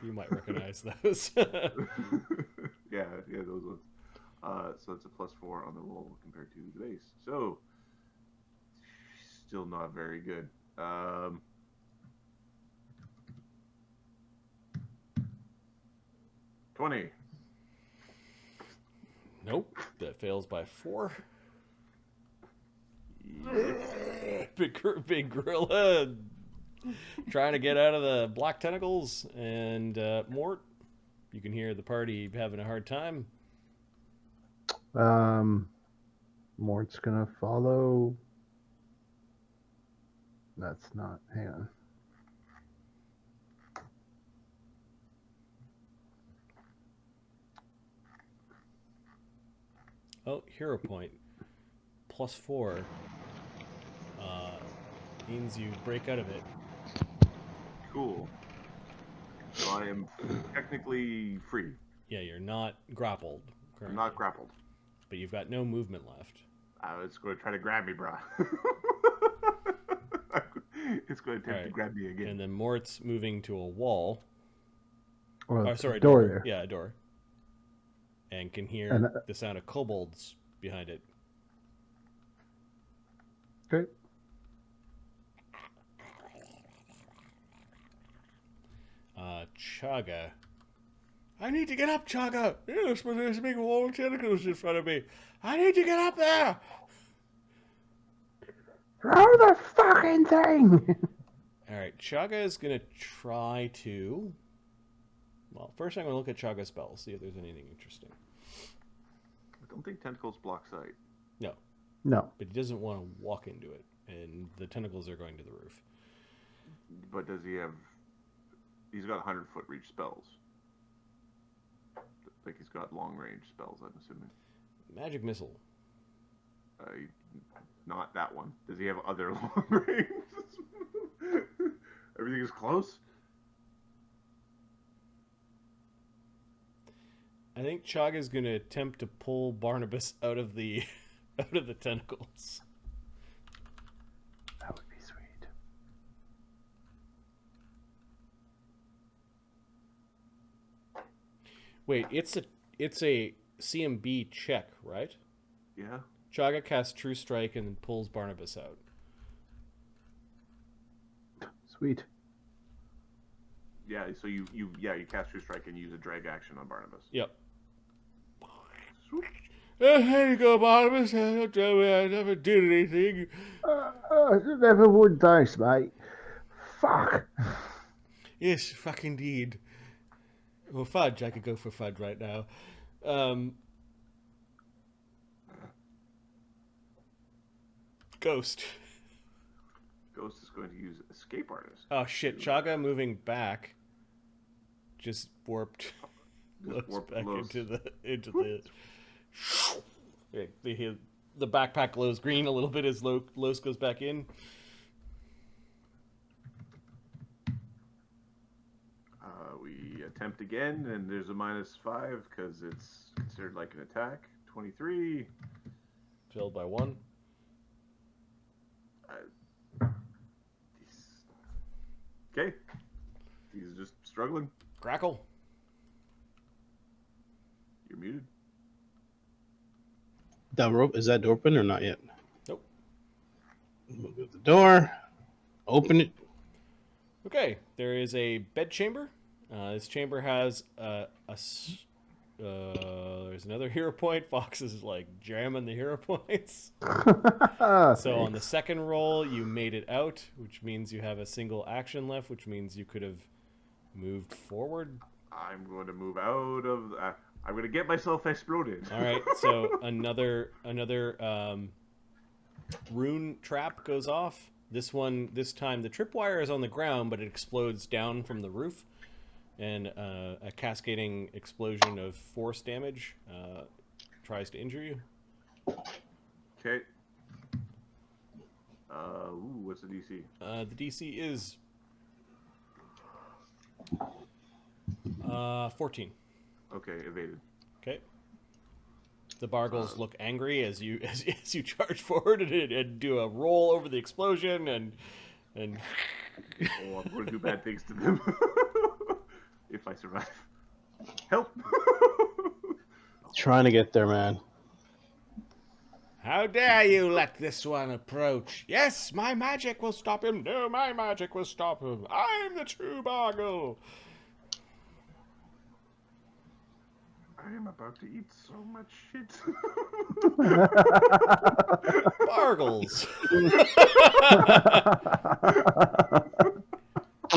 You might recognize those. yeah, those ones. So it's a +4 on the roll compared to the base. So still not very good. 20. Nope, that fails by 4. Yep. Big gorilla trying to get out of the black tentacles, and Mort, you can hear the party having a hard time. Mort's gonna follow. That's not. Hang on. Oh, hero point. +4 means you break out of it. Cool. So I am technically free. Yeah, you're not grappled currently, I'm not grappled. but you've got no movement left. It's going to try to grab me, brah. It's going to attempt to grab me again. And then Mort's moving to a wall. Well, Oh, sorry, door door. there. Yeah, a door. And can hear And, the sound of kobolds behind it. Okay. Chaga. I need to get up, Chaga! Yes, but there's a big wall of tentacles in front of me. I need to get up there! Throw the fucking thing! Alright, Chaga is going to try to... Well, first I'm going to look at Chaga's spells, see if there's anything interesting. I don't think tentacles block sight. No. No. But he doesn't want to walk into it, and the tentacles are going to the roof. But does he have... He's got 100-foot reach spells. Like he's got long-range spells, I'm assuming. Magic missile. Not that one. Does he have other long-range? Everything is close? I think Chaga's going to attempt to pull Barnabas out of the tentacles. That would be sweet. Wait, it's a CMB check, right? Yeah. Chaga casts True Strike and then pulls Barnabas out. Sweet. Yeah, so you cast True Strike and use a drag action on Barnabas. Yep. Here you go, Barnabas. Don't tell me I never did anything. Never would dice, mate. Fuck. Yes, fuck indeed. Well, fudge. I could go for fudge right now. Ghost. Ghost is going to use escape artist. Oh shit! Chaga moving back. Just warped. Just warped back Los. into the backpack glows green a little bit as Los goes back in. We attempt again, and there's a -5 because it's considered like an attack. 23. Failed by 1. Okay. He's just struggling. Crackle. You're muted. That rope, is that open or not yet? Nope. We'll go to the door. Open it. Okay, there is a bed chamber. This chamber has there's another hero point. Fox is like jamming the hero points. So on the second roll, you made it out, which means you have a single action left, which means you could have moved forward. I'm going to move out of. I'm going to get myself exploded. All right, so another rune trap goes off. This time the tripwire is on the ground, but it explodes down from the roof, and a cascading explosion of force damage tries to injure you. Okay. What's the DC? The DC is 14. Okay, evaded. Okay. The Bargles look angry as you charge forward and do a roll over the explosion and Oh, I'm going to do bad things to them if I survive. Help! Trying to get there, man. How dare you let this one approach? Yes, my magic will stop him. No, my magic will stop him. I'm the true Bargle. I am about to eat so much shit. Bargles.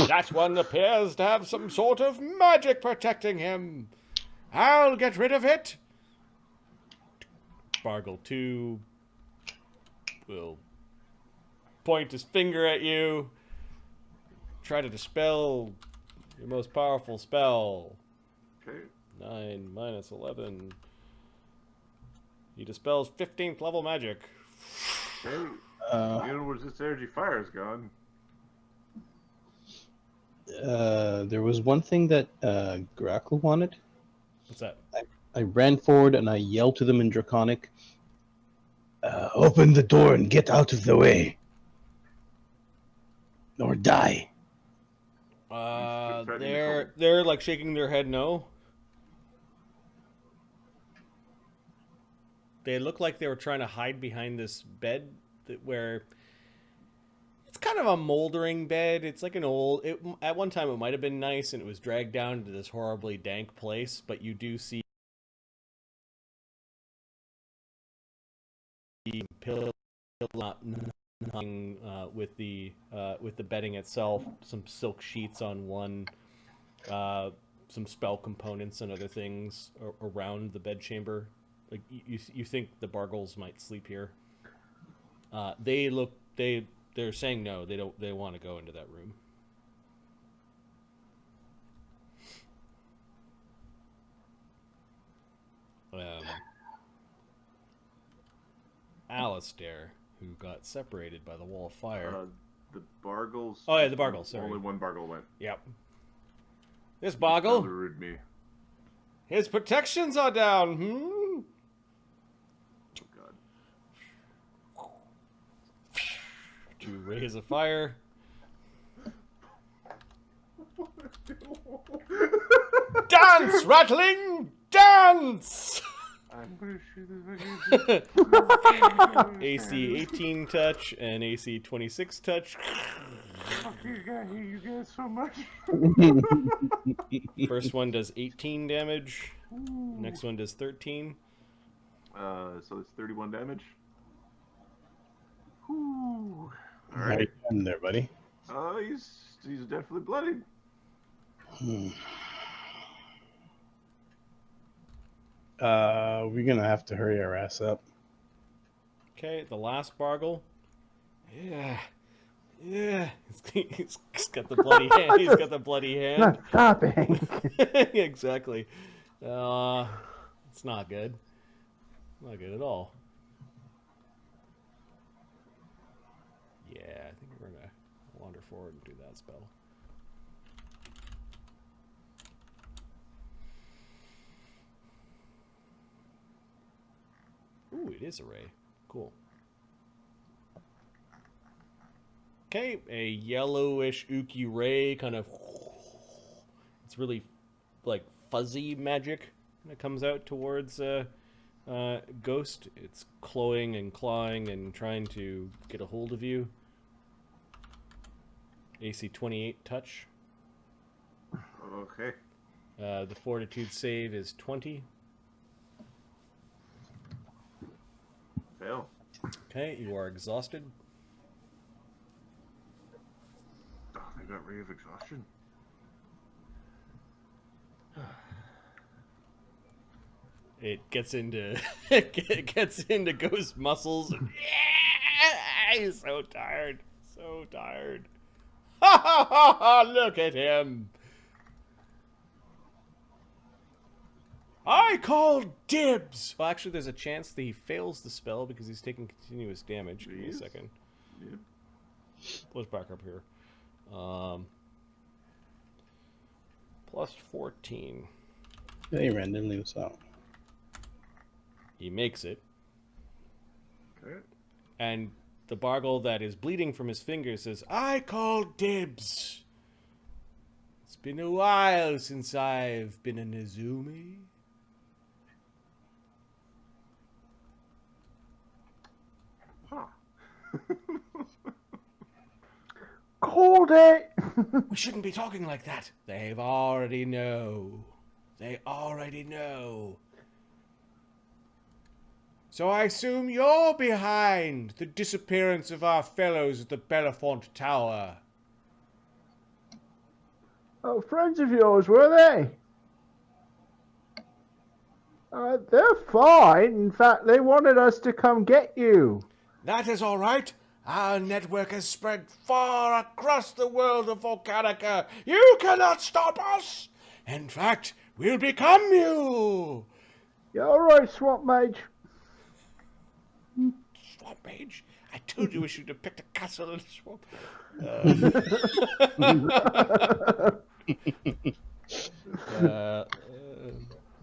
That one appears to have some sort of magic protecting him. I'll get rid of it. Bargle 2 will point his finger at you. Try to dispel your most powerful spell. Okay. 9 minus 11. He dispels 15th level magic. Okay. This energy fire is gone. There was one thing that Grackle wanted. What's that? I ran forward and I yelled to them in Draconic, open the door and get out of the way. Or die. They're like shaking their head no. They look like they were trying to hide behind this bed where it's kind of a moldering bed. It's like an old. At one time, it might have been nice, and it was dragged down to this horribly dank place. But you do see pillow with the bedding itself, some silk sheets on one, some spell components and other things around the bedchamber. Like you think the Bargles might sleep here. They're saying no. They want to go into that room. Alistair, who got separated by the wall of fire. The Bargles. Oh yeah, the Bargles. Sorry. Only one Bargle went. Yep. This Bargle. Me. His protections are down. Oh God. To raise a fire. Dance, Rattling! Dance! I'm gonna shoot this AC 18 touch and AC 26 touch. Fuck you guys, you guys so much. First one does 18 damage. Next one does 13. So it's 31 damage. Whew. All How you right. doing there, buddy? He's definitely bloodied. We're gonna have to hurry our ass up. Okay, the last Bargle. Yeah. Yeah. He's got the bloody hand. He's got the bloody hand. Not stopping. Exactly. It's not good. Not good at all. Yeah, I think we're gonna wander forward and do that spell. Ooh, it is a ray. Cool. Okay, a yellowish ooky ray, kind of. It's really like fuzzy magic that comes out towards Ghost. It's clawing and clawing and trying to get a hold of you. AC 28 touch. Okay. The fortitude save is 20. Fail. Okay, you are exhausted. Oh, they got Ray of Exhaustion. It gets into it gets into Ghost muscles. And, yeah, he's so tired, so tired. Ha ha ha ha! Look at him. I call dibs. Well, actually, there's a chance that he fails the spell because he's taking continuous damage. Give me a Jeez. second. Yeah. Let's back up here. Plus 14. They randomly was out. He makes it. Okay. And the Bargle that is bleeding from his fingers says, I call dibs. It's been a while since I've been a Nezumi. Huh. Called it. We shouldn't be talking like that. They already know. They already know. So I assume you're behind the disappearance of our fellows at the Bellefonte Tower. Oh, friends of yours, were they? They're fine. In fact, they wanted us to come get you. That is all right. Our network has spread far across the world of Volcanica. You cannot stop us. In fact, we'll become you. Yeah, all right, Swamp Mage. Swamp Mage? I told you we should have picked a castle in a swamp.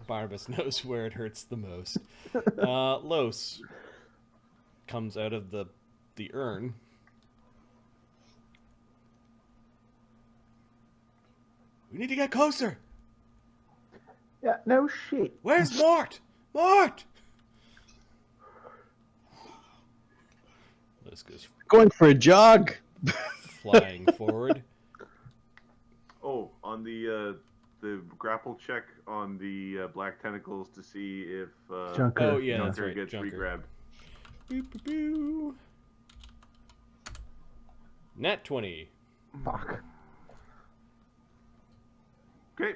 Barnabas knows where it hurts the most. Los comes out of the urn. We need to get closer. Yeah, no shit. Where's Mort? Mort! Los goes Going for a jog. flying forward. Oh, on the grapple check on the black tentacles to see if Junker. Oh, yeah, that's Junker right. gets Junker. re-grabbed. Boo, boo, boo. Nat 20. Fuck. Okay.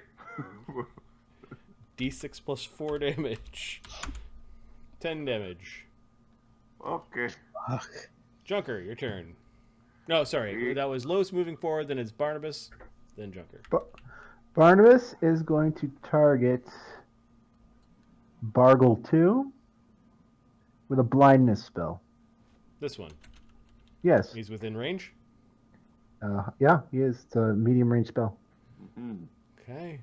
D6 plus 4 damage. 10 damage. Okay. Fuck. Junker, your turn. No, sorry. That was Los moving forward, then it's Barnabas, then Junker. Barnabas is going to target Bargle 2 with a blindness spell. This one. Yes. He's within range. Yeah, he is. It's a medium range spell. Mm-hmm. Okay.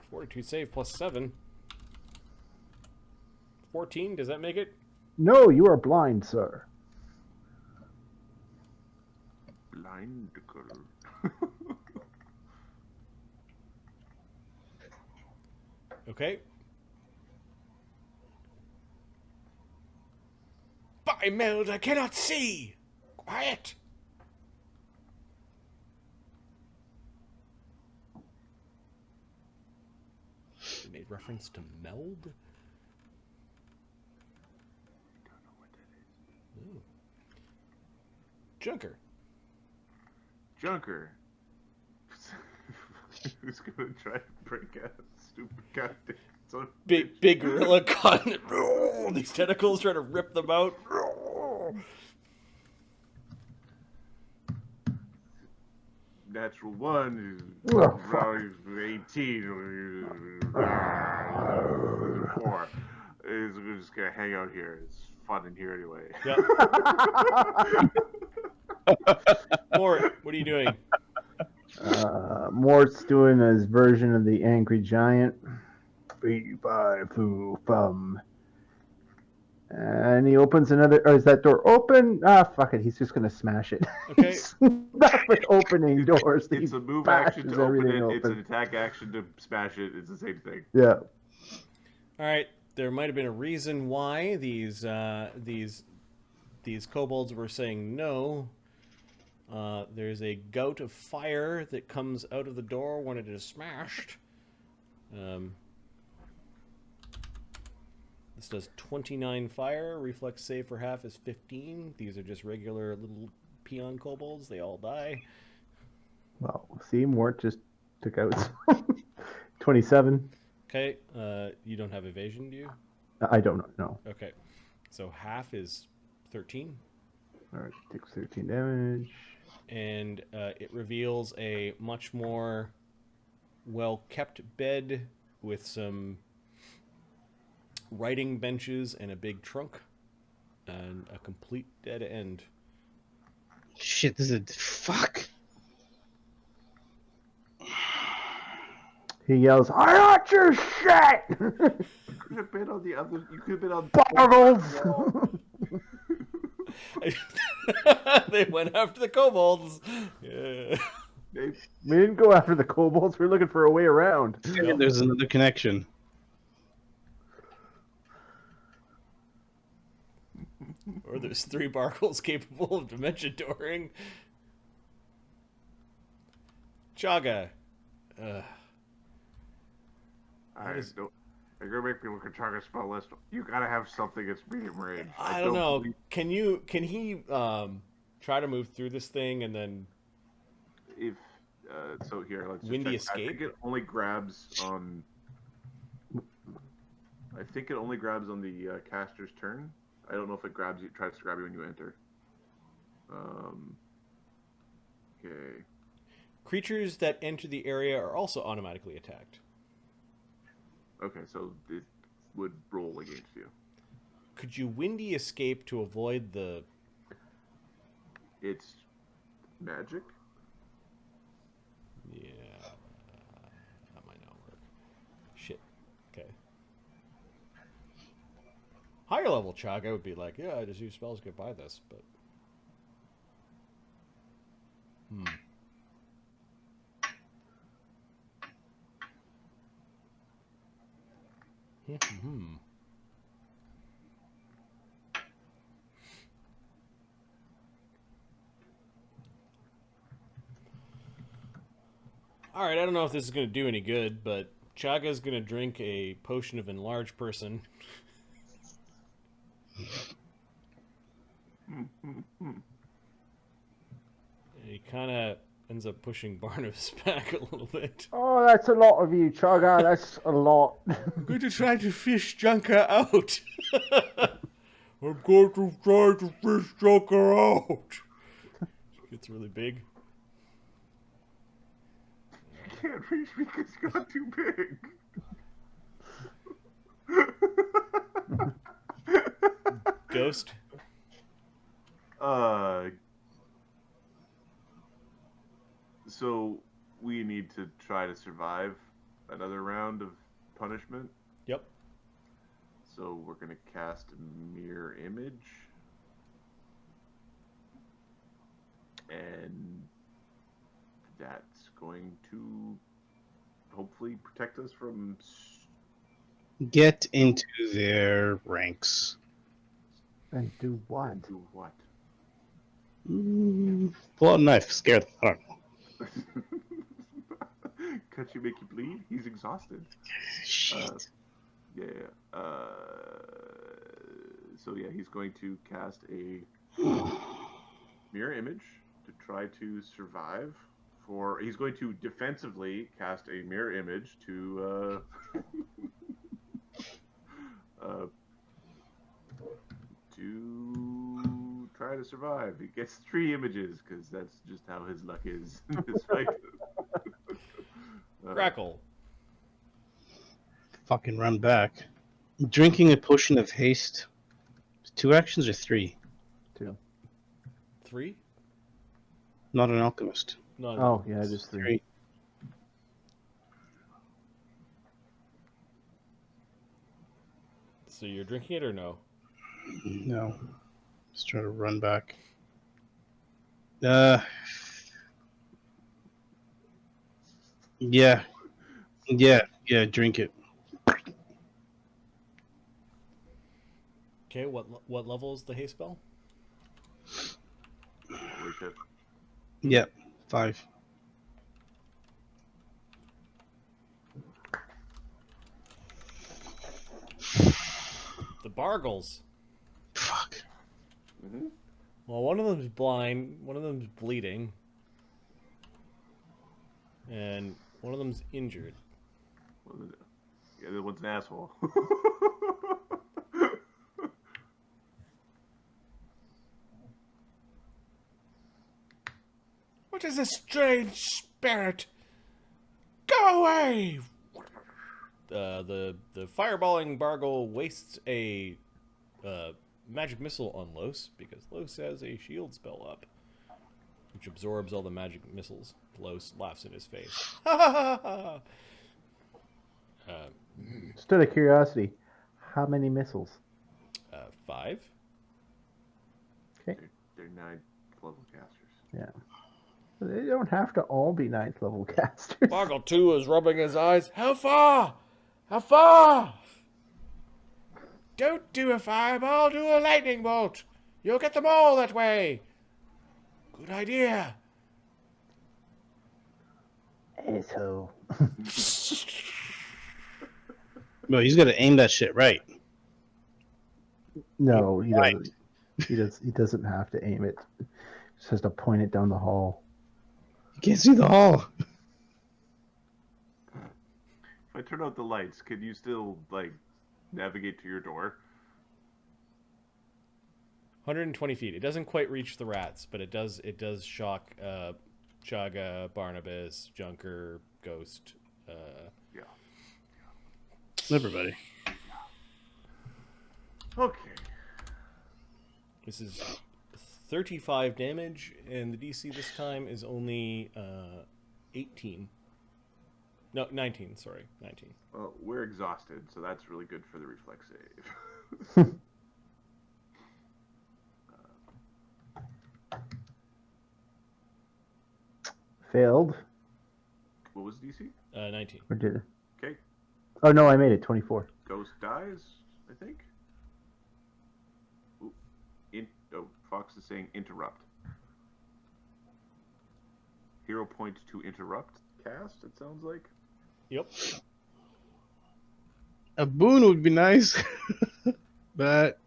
Fortitude save plus 7. 14, does that make it? No, you are blind, sir. Blind girl. Okay. By Meld, I cannot see! Quiet! He made reference to Meld? Junker. Junker. Who's gonna try to break out stupid goddamn son of a bitch? Big gorilla caught in it. These tentacles trying to rip them out. Natural 1, Oh, fuck. 18, 4. We're just gonna hang out here. It's fun in here anyway. Yep. Mort, what are you doing? Mort's doing his version of the angry giant. Fee, fi, foo, fum. And he opens another. Or is that door open? Ah, fuck it. He's just gonna smash it. Okay. He's not with opening doors. It's He a move action bashes to open everything it. It's an open. attack action to smash it. It's the same thing. Yeah. All right. There might have been a reason why these kobolds were saying no. There's a gout of fire that comes out of the door when it is smashed. This does 29 fire. Reflex save for half is 15. These are just regular little peon kobolds. They all die. Well, see, Mort just took out 27. Okay. You don't have evasion, do you? I don't know. Okay. So half is 13. All right, takes 13 damage. And it reveals a much more well-kept bed with some writing benches and a big trunk and a complete dead end. Shit, this is fuck. He yells, "I got your shit!" You could have been on the other. You could have been on. Bargles! They went after the kobolds. Yeah. They, We didn't go after the kobolds. We're looking for a way around. Yeah, there's another connection. Or there's 3 Bargles capable of dimension dooring. Chaga. You're gonna make me look at Chaga spell list. You gotta have something that's medium range. I don't know. Can he try to move through this thing and then If so, here let's just Windy check. escape? I think it only grabs on. I think it only grabs on the caster's turn. I don't know if it grabs you, tries to grab you when you enter. Okay. creatures that enter the area are also automatically attacked? Okay, so it would roll against you. Could you windy escape to avoid the... It's magic. Yeah, that might not work. Shit. Okay. Higher level Chaga would be like, yeah, I just use spells to get by this, but... Alright, I don't know if this is going to do any good, but Chaga's going to drink a potion of enlarge person. And he kind of ends up pushing Barnabas back a little bit. Oh, that's a lot of you, Chaga. That's a lot. I'm going to try to fish Junker out. I'm going to try to fish Junker out. Gets really big. You can't reach me because you got too big. Ghost. So we need to try to survive another round of punishment. Yep. So we're going to cast Mirror Image. And that's going to hopefully protect us from... Get into their ranks. And do what? Do what? Pull out a knife, scare them. I don't know. Can't you make you bleed? He's exhausted. Shit. So yeah, he's going to cast a mirror image to try to survive. He's going to defensively cast a mirror image to to try to survive. He gets 3 images because that's just how his luck is in this fight. Crackle. Fucking run back. Drinking a potion of haste. 2 actions or 3? 2. 3? Not an alchemist. Not Oh, yeah, it is 3. 3. So you're drinking it or no? No. Just try to run back. Yeah. Yeah, drink it. Okay, what level is the haste spell? Holy shit. Yeah, 5. The Bargles. Fuck. Mm-hmm. Well, one of them's blind, one of them's bleeding, and one of them's injured. The other one's an asshole. What is this strange spirit? Go away! The fireballing Bargle wastes a magic missile on Los because Los has a shield spell up, which absorbs all the magic missiles. Los laughs in his face. Ha ha ha ha! Just out of curiosity, how many missiles? 5. Okay. They're 9th level casters. Yeah. They don't have to all be 9th level casters. Bargle 2 is rubbing his eyes. How far? How far? Don't do a fireball, do a lightning bolt. You'll get them all that way. Good idea. Asshole. No, he's got to aim that shit right. No, he Right. doesn't. He doesn't have to aim it. He just has to point it down the hall. You can't see the hall. If I turn out the lights, can you still navigate to your door? 120 feet. It doesn't quite reach the rats, but it does shock Chaga, Barnabas, Junker, Ghost. Yeah. Everybody. Okay. This is 35 damage, and the DC this time is only 18. No, 19, sorry. 19. Well, we're exhausted, so that's really good for the reflex save. Failed. What was DC? 19. Or did it? Okay. Oh no, I made it. 24. Ghost dies, I think. Ooh. Fox is saying interrupt. Hero point to interrupt cast, it sounds like. Yep. A boon would be nice. But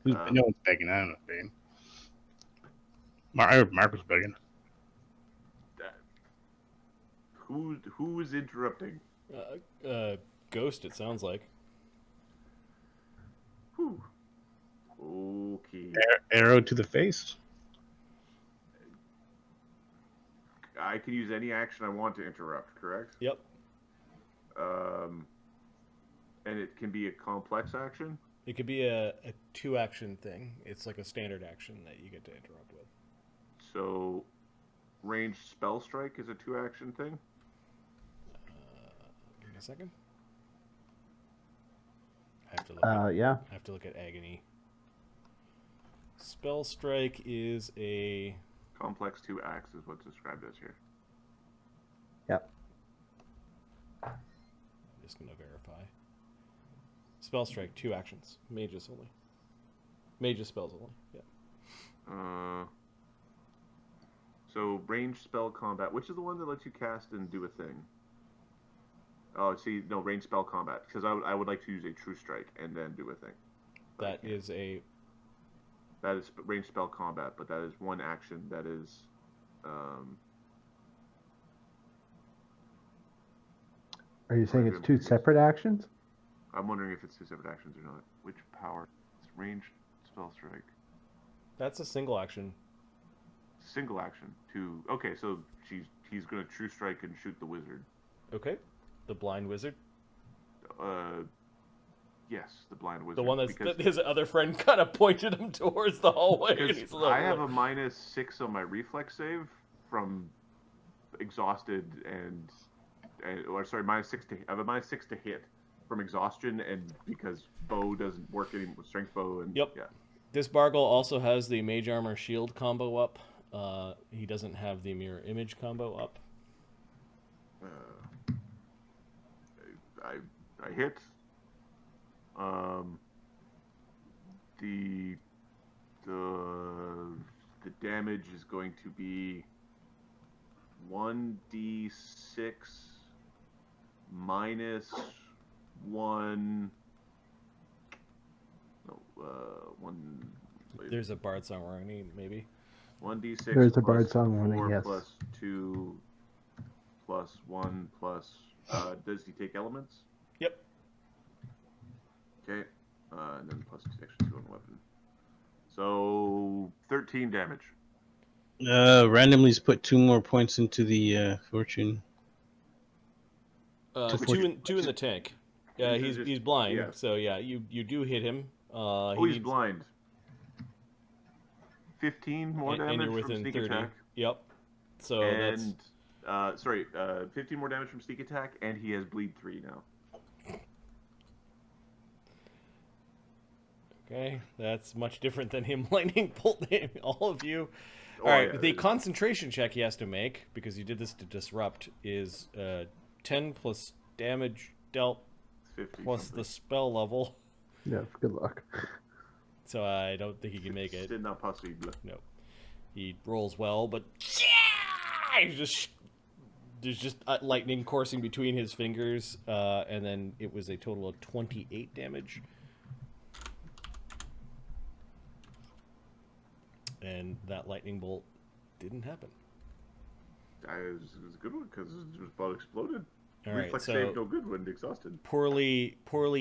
no one's begging. I don't know, begging. Mark was begging. Who is interrupting? Ghost, it sounds like. Whew. Okay. Arrow to the face. I can use any action I want to interrupt, correct? Yep. And it can be a complex action? It could be a 2-action thing. It's like a standard action that you get to interrupt with. So, ranged spell strike is a 2-action thing? Give me a second. I have to look Yeah. I have to look at agony. Spell strike is a Complex 2-axe is what's described as here. Yep. I'm just gonna verify. Spell strike, 2 actions. Mages only. Mages spells only. Yeah. So ranged spell combat. Which is the one that lets you cast and do a thing? Oh, see, no, ranged spell combat. Because I would like to use a true strike and then do a thing. That is a That is ranged spell combat, but that is one action. That is. Are you saying it's two separate actions? I'm wondering if it's two separate actions or not. Which power? It's ranged spell strike. That's a single action. Single action. Two. Okay, so he's gonna true strike and shoot the wizard. Okay. The blind wizard. Yes, the blind wizard. The one that his other friend kind of pointed him towards the hallway. And he's I have a -6 on my reflex save from exhausted or sorry, -6 to I have a -6 to hit from exhaustion, and because bow doesn't work anymore with strength bow, and Yep. yeah. This Bargle also has the mage armor shield combo up. He doesn't have the mirror image combo up. I hit. The damage is going to be 1d6 minus 1. No, 1. There's a Bard Song warning, maybe. 1d6. There's a plus Bard Song warning, 4 yes. Plus 2 plus 1 plus. Does he take elements? Yep. Okay. And then plus 2 extra 2 on weapon. So 13 damage. Randomly's put 2 more points into the fortune. Two in the tank. Yeah, he's blind. yeah. So yeah, you do hit him. He's blind. 15 more damage and you're from within sneak 30. attack. Yep. So And 15 more damage from sneak attack, and he has bleed 3 now. okay. That's much different than him lightning bolting all of you. Oh, All right. yeah, The it is. concentration check he has to make, because you did this to disrupt, is 10 plus damage dealt 50 plus something. the spell level. Yeah, good luck. So I don't think he can make it. C'est not possible. No. He rolls well, but there's just lightning coursing between his fingers, and then it was a total of 28 damage. And that lightning bolt didn't happen. It was a good one because it was about exploded. All right, Reflex so save no good when exhausted. poorly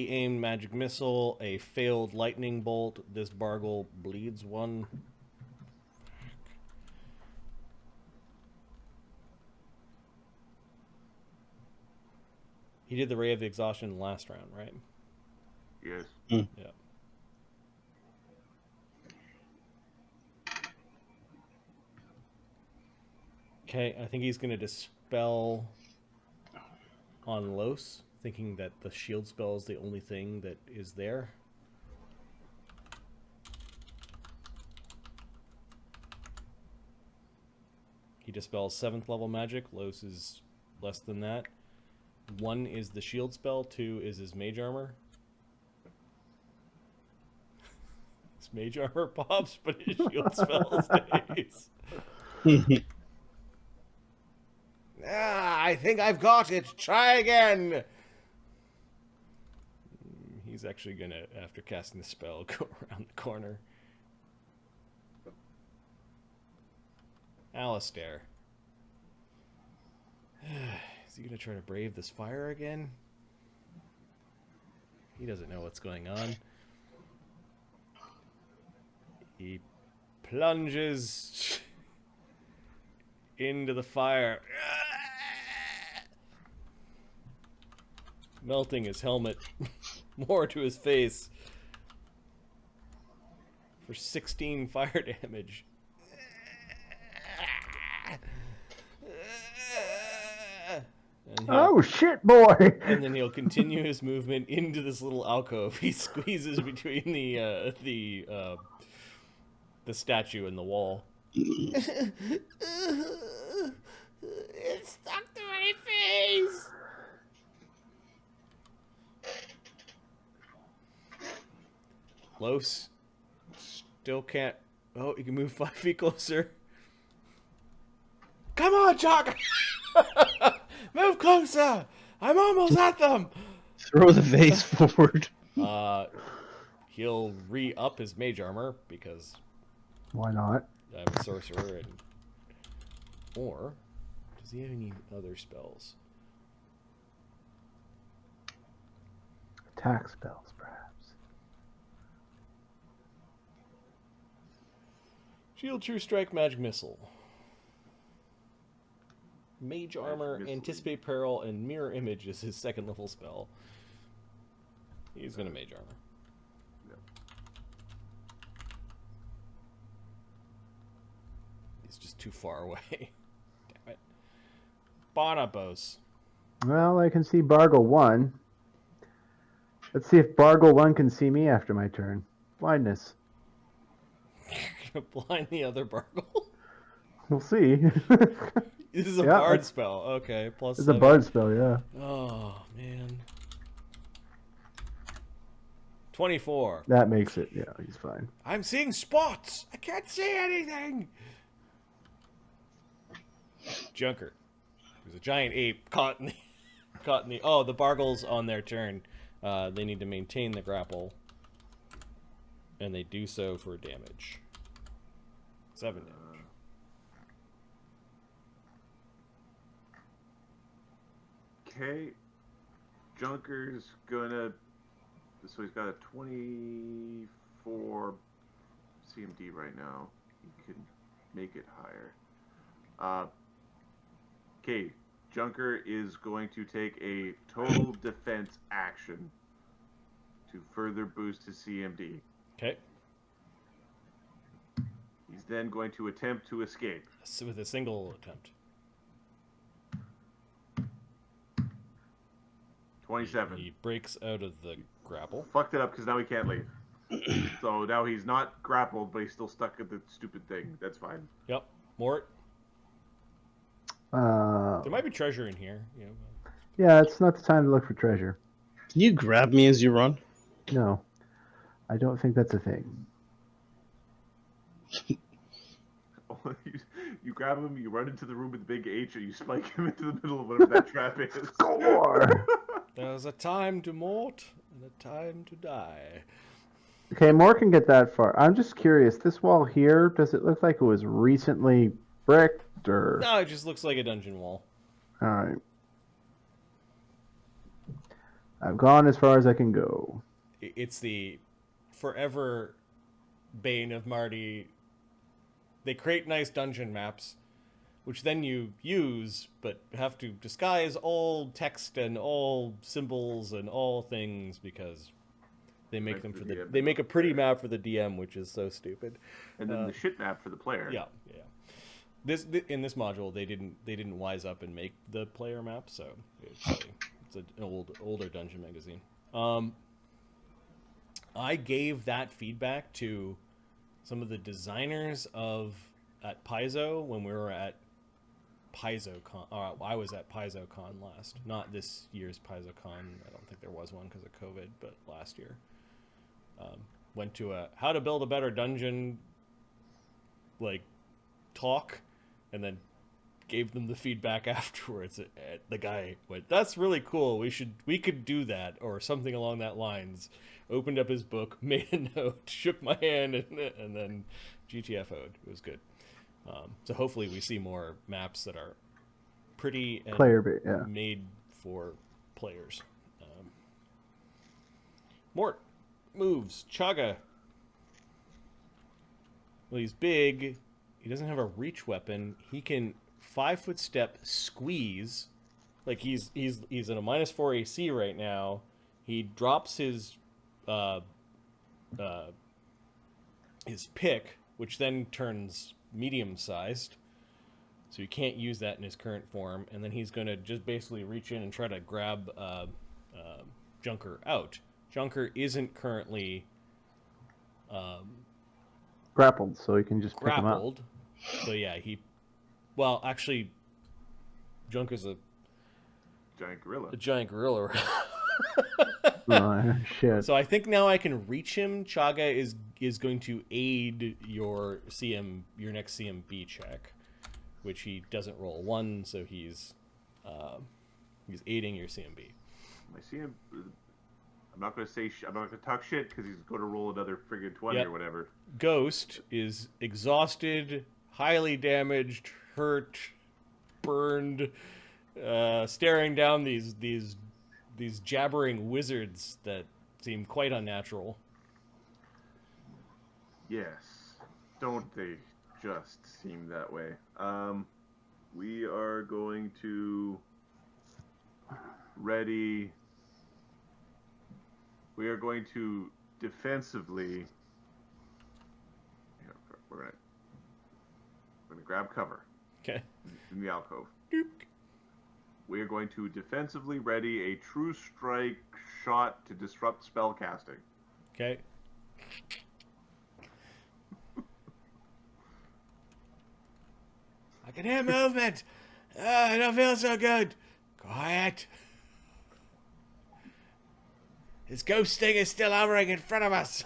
aimed magic missile, a failed lightning bolt. This Bargle bleeds 1. He did the Ray of Exhaustion last round, right? Yes. Yeah. Okay, I think he's going to dispel on Los, thinking that the shield spell is the only thing that is there. He dispels 7th level magic. Los is less than that. 1 is the shield spell. 2 is his mage armor. His mage armor pops, but his shield spell stays. I think I've got it. Try again. He's actually gonna, after casting the spell, go around the corner. Alistair. Is he gonna try to brave this fire again? He doesn't know what's going on. He plunges into the fire, melting his helmet more to his face for 16 fire damage. And Oh shit, boy! and then he'll continue his movement into this little alcove. He squeezes between the statue and the wall. It's stuck to my face. Los still can't. Oh, you can move 5 feet closer. Come on, Chuck! Move closer! I'm almost at them! Throw the vase forward. He'll re-up his mage armor because Why not? I have a sorcerer, and or does he have any other spells? Attack spells, perhaps. Shield, True Strike, Magic Missile. Mage Armor, Missile. Anticipate Peril, and Mirror Image is his second level spell. He's gonna Mage Armor. Yep. He's just too far away. Damn it. Bonobos. Well, I can see Bargle 1. Let's see if Bargle 1 can see me after my turn. Blindness. Blind the other Bargle. We'll see. This is a Yeah, bard it's- spell. Okay, plus It's a 7. bard spell, yeah. Oh, man. 24. That makes it. Yeah, he's fine. I'm seeing spots. I can't see anything. Junker. There's a giant ape caught in the. Oh, the Bargles on their turn. They need to maintain the grapple, and they do so for damage. 7 damage. Okay. Junker's gonna. So he's got a 24 CMD right now. He can make it higher. Okay. Junker is going to take a total defense action to further boost his CMD. Okay. He's then going to attempt to escape. So with a single attempt. 27. He breaks out of the grapple. Fucked it up because now he can't leave. So now he's not grappled, but he's still stuck at the stupid thing. That's fine. Yep. Mort. There might be treasure in here. You know. Yeah, it's not the time to look for treasure. Can you grab me as you run? No. I don't think that's a thing. You grab him, you run into the room with the big H, and you spike him into the middle of whatever that trap is. Score! There's a time to mort and a time to die. Okay, more can get that far. I'm just curious. This wall here, does it look like it was recently bricked or? No, it just looks like a dungeon wall. All right. I've gone as far as I can go. It's the forever bane of Marty. They create nice dungeon maps, which then you use, but have to disguise all text and all symbols and all things because they make Make them the for the. DM They make a pretty player. map for the DM, which is so stupid. And then the shit map for the player. Yeah. In this module, they didn't wise up and make the player map, so it's an older dungeon magazine. I gave that feedback to some of the designers at Paizo when we were at PaizoCon. I was at PaizoCon last, not this year's PaizoCon. I don't think there was one because of COVID, but last year. Went to a how to build a better dungeon talk, and then gave them the feedback afterwards. The guy went, "That's really cool. We could do that," or something along that lines. Opened up his book, made a note, shook my hand, and then GTFO'd. It was good. So hopefully we see more maps that are pretty and Yeah. made for players. Mort moves. Chaga. Well, he's big. He doesn't have a reach weapon. He can 5-foot step squeeze. Like he's in a -4 AC right now. He drops his pick, which then turns medium-sized. So he can't use that in his current form. And then he's going to just basically reach in and try to grab Junker out. Junker isn't currently Grappled, so he can just pick him up. grappled. So yeah, well, actually, Junker's a Giant gorilla. giant gorilla. Oh, shit. So I think now I can reach him. Chaga is going to aid your next CMB check, which he doesn't roll 1, so he's aiding your CMB. My CM. I'm not going to say. I'm not going to talk shit because he's going to roll another friggin' 20 Yep. or whatever. Ghost is exhausted, highly damaged, hurt, burned, staring down these jabbering wizards that seem quite unnatural. Yes. Don't they just seem that way? We are going to ready. We are going to defensively. We're gonna grab cover Okay. in the alcove. We are going to defensively ready a true strike shot to disrupt spell casting. Okay. I can hear movement. I don't feel so good. Quiet. His ghost thing is still hovering in front of us.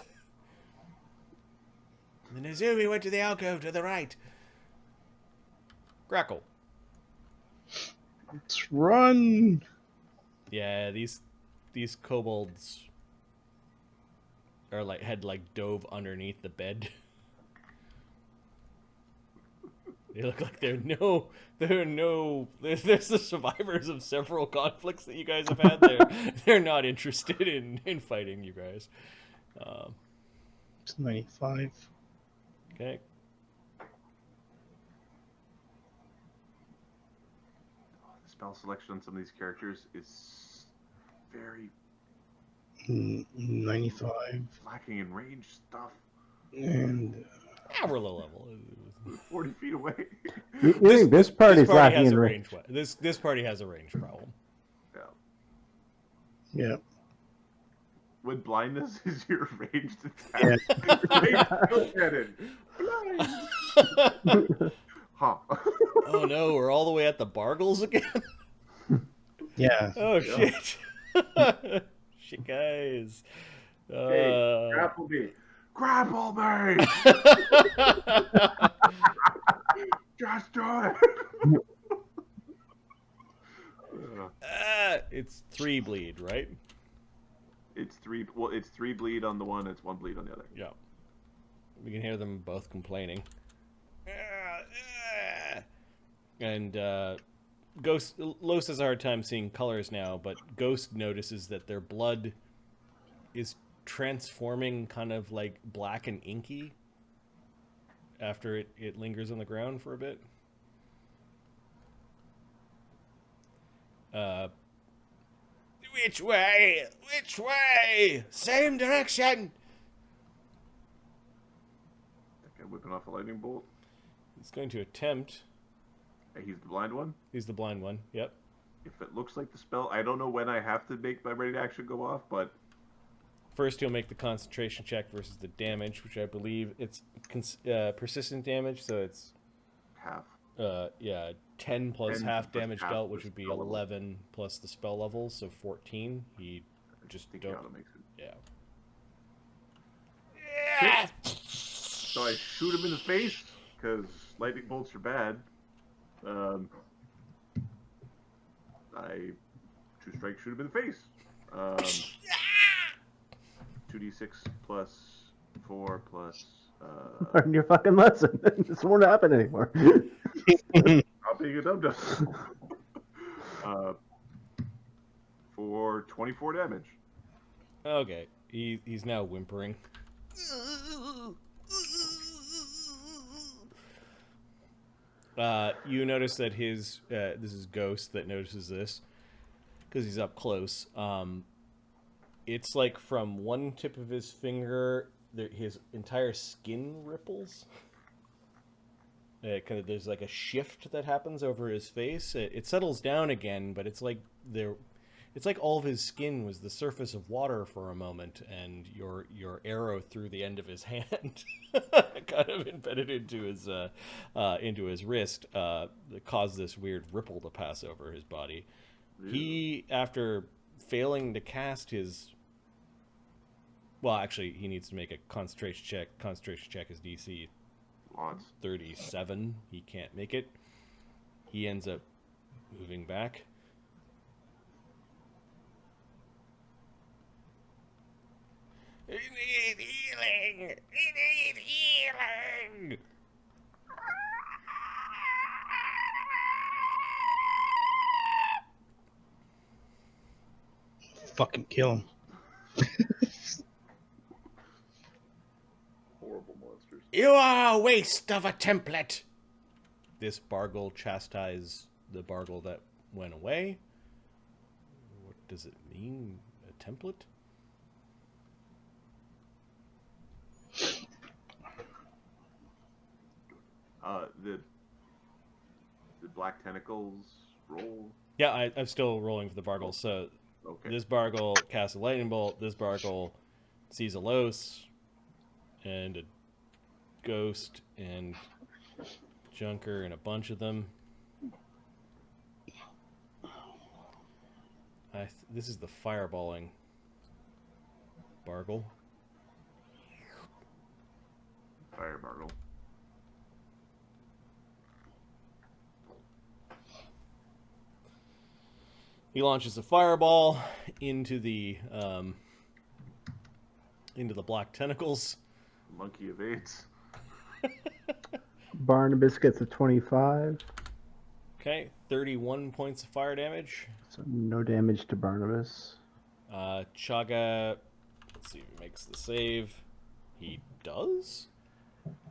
The Nezumi went to the alcove to the right. Grackle. Let's run. Yeah, these kobolds are had dove underneath the bed. They look like there's the survivors of several conflicts that you guys have had. They're not interested in fighting you guys. It's 95. Okay. The spell selection on some of these characters is very 95. lacking in range stuff. And We're low level. 40 feet away. This party's party lacking has in a range. This party has a range problem. Yeah. yeah. When blindness is your ranged attack, ranged cannon. Blind. Huh. Oh no, we're all the way at the Bargles again. Yeah. Oh Yeah. shit. Shit, guys. Hey, grapple me. Grapple me! Just do it! It's 3 bleed, right? It's 3. Well, it's 3 bleed on the one. It's 1 bleed on the other. Yeah. We can hear them both complaining. And Ghost Los has a hard time seeing colors now, but Ghost notices that their blood is transforming kind of like black and inky after it lingers on the ground for a bit. Which way? Which way? Same direction! That guy whipping off a lightning bolt. He's going to attempt. Hey, he's the blind one. He's the blind one, yep. If it looks like the spell, I don't know when I have to make my ready to action go off, but First, he'll make the concentration check versus the damage, which I believe it's persistent damage, so it's half. 10 plus 10 half plus damage half dealt, the which would be spell level. 11 plus the spell level, so 14. He just think don't. auto makes it. Yeah. So I shoot him in the face because lightning bolts are bad. I true strike shoot him in the face. 2d6 plus 4 plus. Learn your fucking lesson. This won't happen anymore. Not being a dum-dum. For 24 damage. Okay, he's now whimpering. You notice that his this is Ghost that notices this because he's up close. It's like from one tip of his finger, his entire skin ripples. There's like a shift that happens over his face. It settles down again, but it's like it's like all of his skin was the surface of water for a moment, and your arrow through the end of his hand kind of embedded into his wrist, that caused this weird ripple to pass over his body. Ew. He, after failing to cast his, well, actually, he needs to make a concentration check. Concentration check is DC Lots. 37. He can't make it. He ends up moving back. I need healing! I need healing! Fucking kill him. Horrible monsters. You are a waste of a template! This Bargle chastised the Bargle that went away. What does it mean? A template? The black tentacles roll. Yeah, I'm still rolling for the Bargle. So Okay. this Bargle casts a lightning bolt. This Bargle sees a Los and a ghost and Junker and a bunch of them. This is the fireballing Bargle. Fire Bargle. He launches a fireball into the black tentacles. Monkey evades. Barnabas gets a 25. Okay, 31 points of fire damage. So no damage to Barnabas. Chaga, let's see if he makes the save. He does.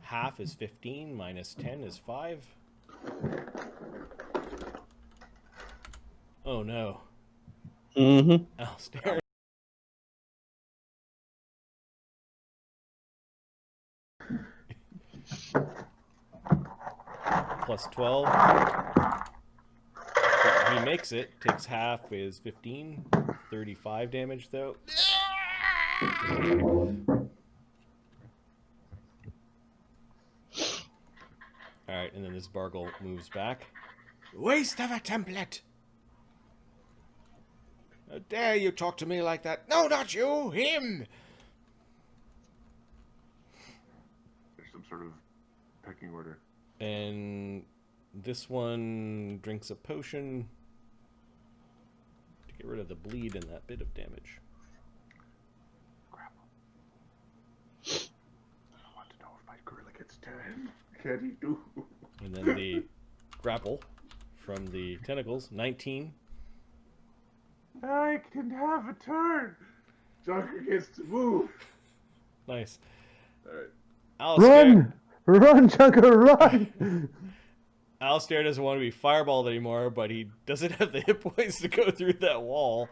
Half is 15, minus 10 is 5. Oh no. Mm-hmm. Alistair. Plus 12. He makes it. Takes half is 15. 35 damage though. Alright, and then this Bargle moves back. Waste of a template! How dare you talk to me like that? No, not you! Him! There's some sort of pecking order. And this one drinks a potion to get rid of the bleed and that bit of damage. Grapple. I want to know if my gorilla gets 10. Can he do? And then the grapple from the tentacles, 19. I can have a turn. Junker gets to move. Nice. Alright. Alistair, Run, Junker, run! Alistair doesn't want to be fireballed anymore, but he doesn't have the hit points to go through that wall.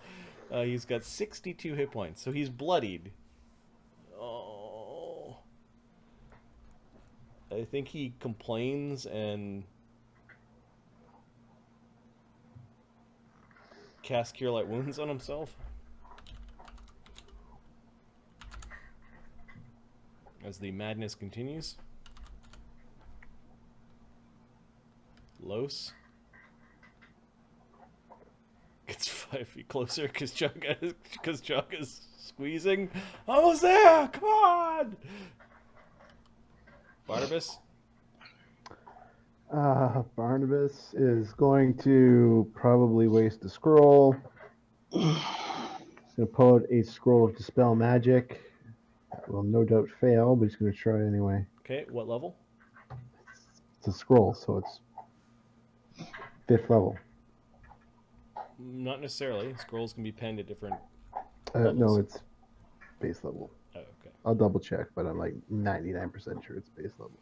He's got 62 hit points, so he's bloodied. Oh. I think he complains and casts Cure Light Wounds on himself. As the madness continues. Los gets 5 feet closer because Chuck is squeezing. Almost there! Come on! Barnabas? Barnabas is going to probably waste a scroll. He's going to pull out a scroll of Dispel Magic. That will no doubt fail, but he's going to try anyway. Okay, what level? It's a scroll, so it's 5th level. Not necessarily. Scrolls can be penned at different No, levels. it's base level. Oh, okay. I'll double check, but I'm like 99% sure it's base level.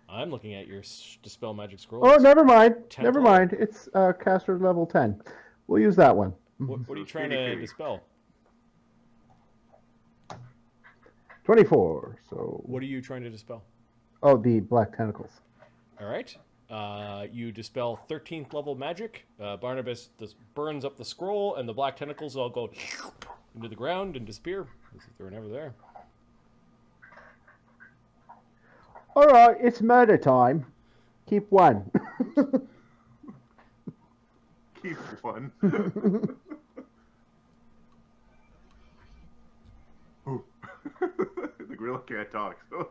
I'm looking at your Dispel Magic scroll. Oh, never mind. 10th Never level. mind. It's caster level 10. We'll use that one. What are you trying to dispel? 24. So. What are you trying to dispel? Oh, the black tentacles. All right. You dispel 13th level magic. Barnabas burns up the scroll, and the black tentacles all go into the ground and disappear as if they were never there. All right, it's murder time. Keep one. Keep one. Ooh. The gorilla can't talk. So.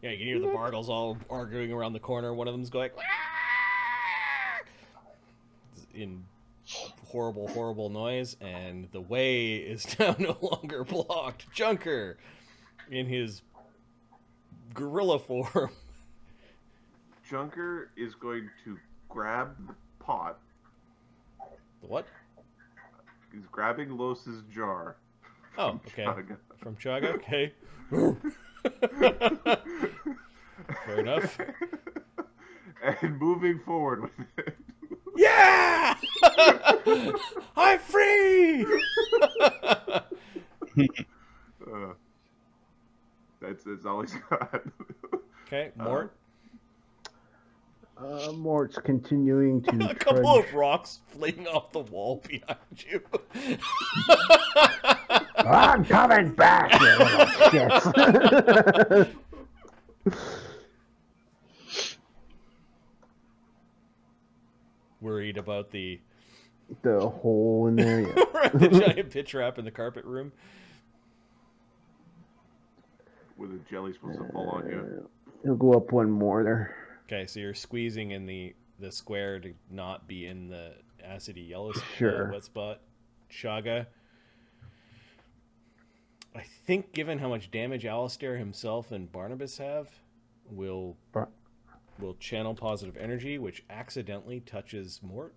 Yeah, you can hear the Bargles all arguing around the corner. One of them's going in horrible, horrible noise, and the way is now no longer blocked. Junker, in his gorilla form. Junker is going to grab the pot. The what? He's grabbing Los's jar. Oh, okay. Chaga. From Chaga? Okay. Fair enough. And moving forward with it. Yeah! I'm free! That's all he's got. Okay, Mort. Mort's continuing to A couple trudge. of rocks fling off the wall behind you. I'm coming back, you little shits. Worried about the The hole in there, yeah. the giant pit trap in the carpet room. Where the jelly's supposed to fall on you. He'll go up one more there. Okay, so you're squeezing in the square to not be in the acidy yellow Sure. wet spot. Chaga. I think given how much damage Alistair himself and Barnabas have, will channel positive energy, which accidentally touches Mort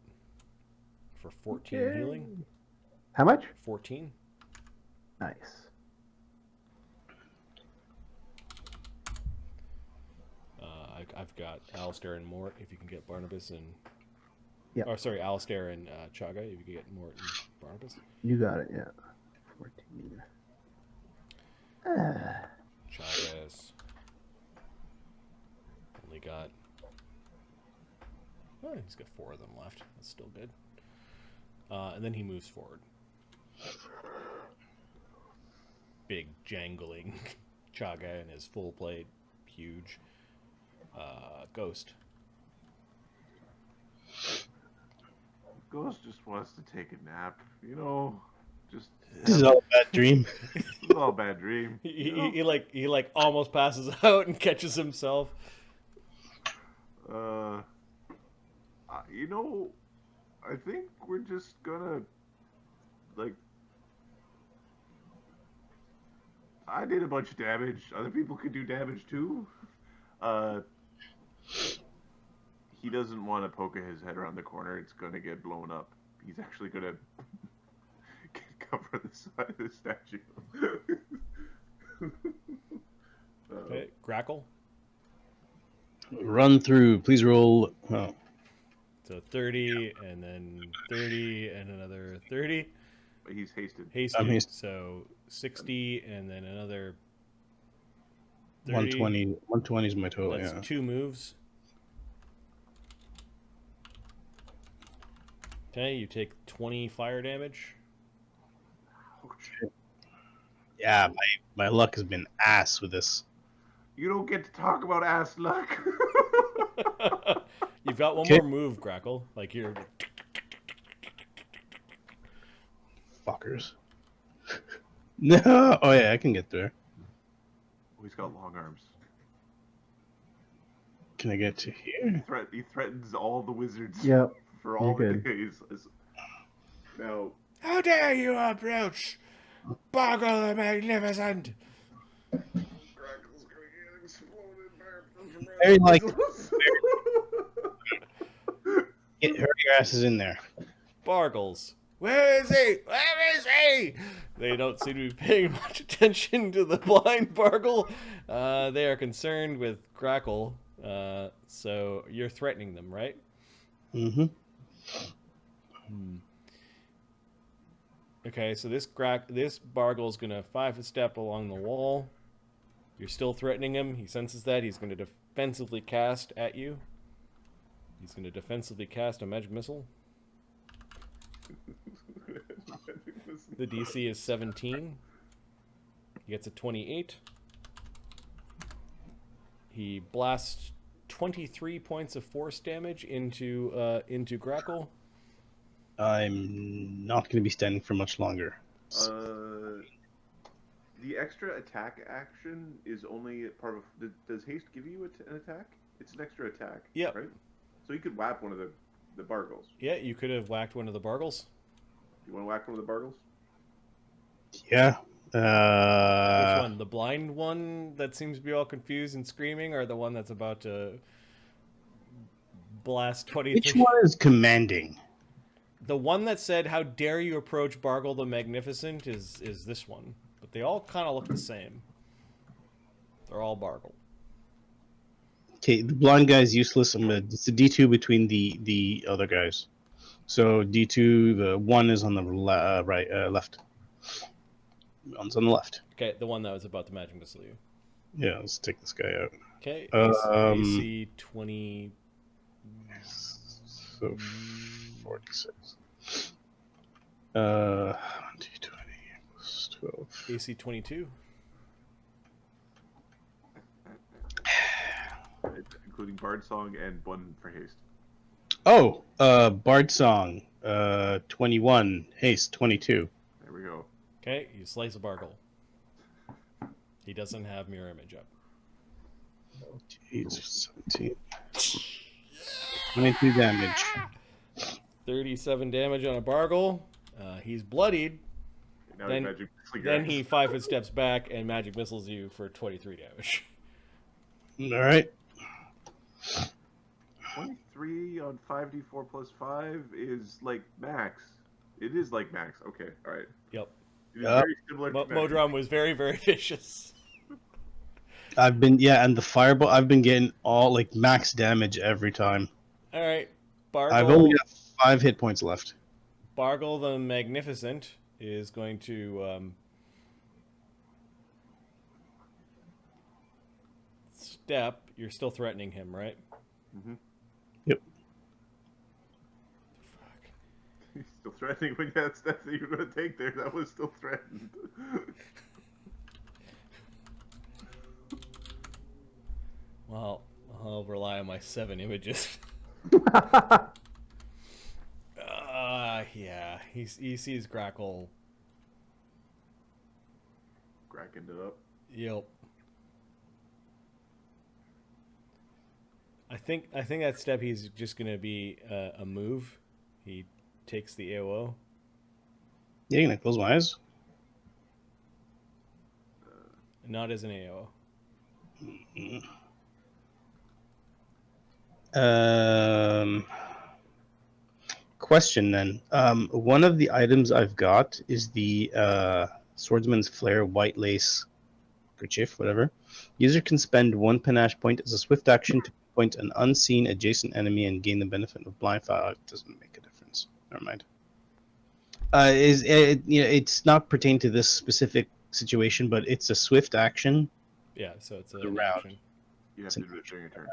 for 14 Okay. healing. How much? 14. Nice. I've got Alistair and Mort. If you can get Barnabas and... Yep. Oh, sorry, Alistair and Chaga. If you can get Mort and Barnabas. You got it, yeah. 14. Chaga's only got... Oh, he's got 4 of them left. That's still good. And then he moves forward. Big, jangling Chaga in his full plate. Huge. Ghost. Ghost just wants to take a nap. You know, just... This is all a bad dream. It's all a bad dream. He like almost passes out and catches himself. You know, I think we're just gonna, like, I did a bunch of damage. Other people could do damage too. He doesn't want to poke his head around the corner. It's gonna get blown up. He's actually gonna cover the side of the statue. Okay, Grackle. Run through. Please roll. Oh. So 30, and then 30, and another 30. But he's hasted. Hasted. I'm hasted. So 60, and then another 30. 120. 120 is my total, That's yeah. 2 moves. Okay, you take 20 fire damage. Yeah, my luck has been ass with this. You don't get to talk about ass luck. You've got one Okay. more move, Grackle. Like you're... Fuckers. No. Oh, yeah, I can get there. He's got long arms. Can I get to here? He threatens all the wizards Yep. for all You're the good. days. Now, How dare you approach Bargle the Magnificent? Grackle's gonna get exploded by Very like. Get her asses in there. Bargles. Where is he? Where is he? They don't seem to be paying much attention to the blind Bargle. They are concerned with Grackle. So you're threatening them, right? Mm-hmm. Okay, so this Bargle's gonna 5-step along the wall. You're still threatening him. He senses that. He's going to defensively cast at you. He's going to defensively cast a magic missile. The DC is 17. He gets a 28. He blasts 23 points of force damage into Grackle. I'm not going to be standing for much longer. The extra attack action is only part of. Does haste give you an attack? It's an extra attack. Yep. Right. So you could whap one of the Bargles. Yeah, you could have whacked one of the Bargles. You want to whack one of the Bargles? Yeah. Which one? The blind one that seems to be all confused and screaming, or the one that's about to blast 23? Which one is commanding? The one that said, "How dare you approach Bargle the Magnificent?" is this one, but they all kind of look the same. They're all Bargle. Okay, the blind guy's useless. It's a D2 between the other guys. So D2, the one is on the left. One's on the left. Okay, the one that was about to magic missile you. Yeah, let's take this guy out. Okay, AC 20. So 46. D20 plus 12. AC 22. Including Bard Song and one for haste. Oh, Bard Song, 21. Haste, 22. There we go. Okay, you slice a Bargle. He doesn't have mirror image up. 17. 22 damage. 37 damage on a Bargle. He's bloodied. Now Then- magic Then he 5 foot steps back and magic missiles you for 23 damage. All right. 23 on 5d4 plus 5 is like max. It is like max. Okay, all right. Yep. It is very similar to magic. Modron was very, very vicious. And the fireball, I've been getting all like max damage every time. All right, I've only Bargle. got 5 hit points left. Bargle the Magnificent is going to step. You're still threatening him, right? Mhm. Yep. Fuck. He's still threatening when you had steps that you were going to take there. That was still threatened. Well, I'll rely on my 7 images. Yeah, he sees Grackle. Cracking it up. Yep. I think that step he's just gonna be a move. He takes the AOO. Yeah, you gonna close my eyes? Not as an AOO. Question then. One of the items I've got is the Swordsman's Flare White Lace Kerchief, whatever. User can spend 1 panache point as a swift action to point an unseen adjacent enemy and gain the benefit of blind fire. It doesn't make a difference. Never mind. It's not pertained to this specific situation, but it's a swift action. Yeah, so it's The an round. action. You have to do it during your turn.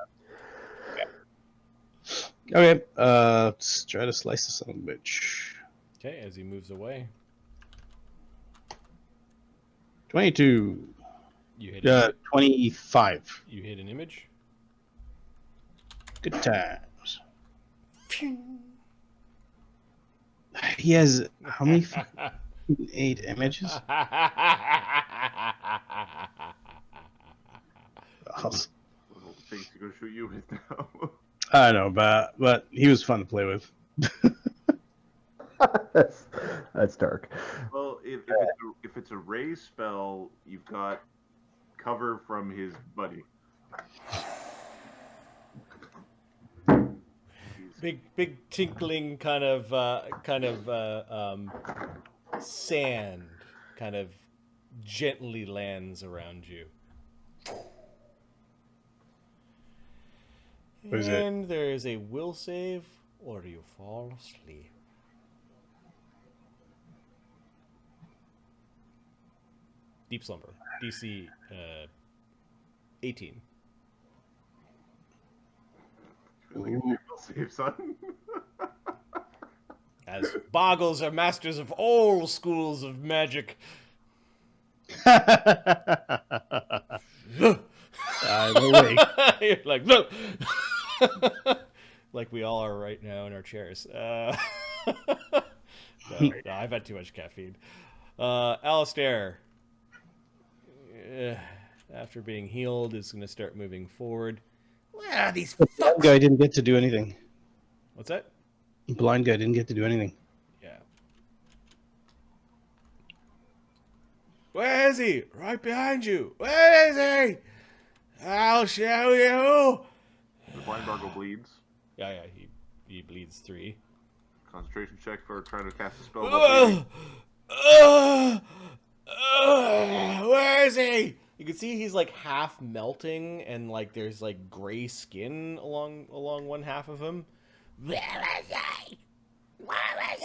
Okay, let's try to slice this son of a bitch. Okay, as he moves away, 22. you hit. 25. You hit an image. Good times. He has how many? 8 images. What all the things to go shoot you with now? I know, but he was fun to play with. That's dark. Well, if it's a raise spell, you've got cover from his buddy. Big tinkling kind of sand kind of gently lands around you. What is it? And there is a will save, or you fall asleep. Deep slumber. DC 18. Like a will save, son. As Bargles are masters of all schools of magic. I'm awake. You're like, no! Like we all are right now in our chairs. No, I've had too much caffeine. Alistair, after being healed, is going to start moving forward. Where are these Blind guy didn't get to do anything. What's that? Blind guy didn't get to do anything. Yeah. is he? Right behind you. Where is he? I'll show you. The blind Bargle bleeds. Yeah, he bleeds 3. Concentration check for trying to cast a spell. Where is he? You can see he's like half melting, and like there's like gray skin along one half of him. Where is he? Where is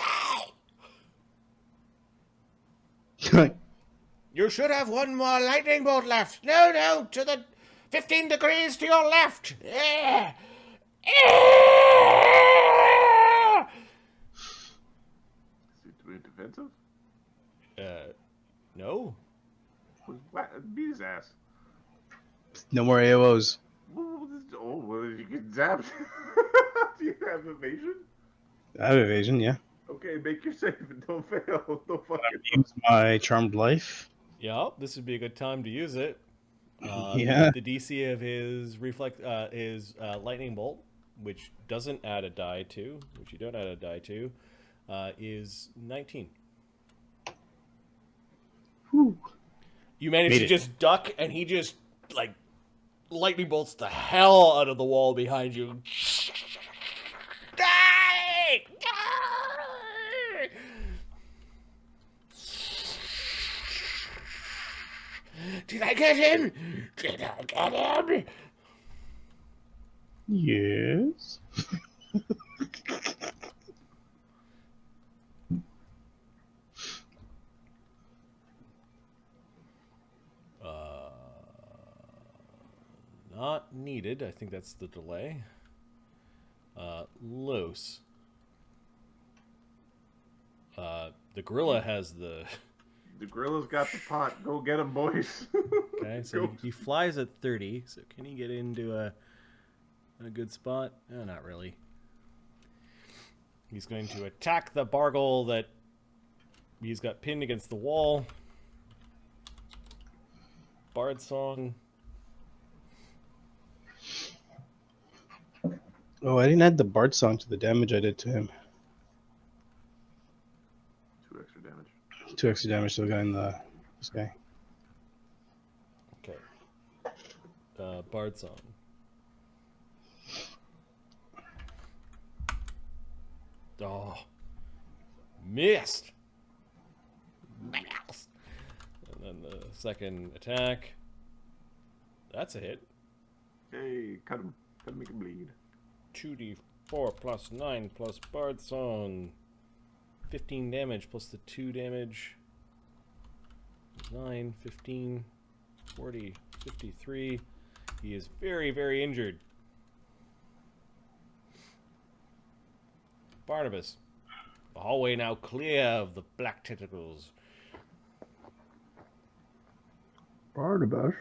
he? You should have one more lightning bolt left. No, to the 15 degrees to your left. Is it doing defensive? No. Beat his ass. No more AOs. Oh, well, you get zapped. Do you have evasion? I have evasion, yeah. Okay, make your save and don't fail. Don't fucking. Use my charmed life. Yeah, this would be a good time to use it. Yeah. The DC of his lightning bolt, which doesn't add a die to, which you don't add a die to, is 19. Whew. You manage Made to it. just duck, and he just like lightning bolts the hell out of the wall behind you. Die! Die! Did I get him? Did I get him? Yes. Not needed. I think that's the delay. Los. The gorilla has the... The gorilla's got the pot. Go get him, boys. Okay, so he flies at 30. So can he get into a good spot? No, not really. He's going to attack the Bargle that he's got pinned against the wall. Bard Song. Oh, I didn't add the Bard song to the damage I did to him. 2 extra damage. 2 extra damage to the guy in this guy. Okay. Bard Song. Oh. Missed! Missed! And then the second attack. That's a hit. Hey, cut him. Gotta make him bleed. 2d4 plus 9 plus Bard Song. 15 damage plus the 2 damage. 9, 15, 40, 53. He is very, very injured. Barnabas. The hallway now clear of the black tentacles. Barnabas.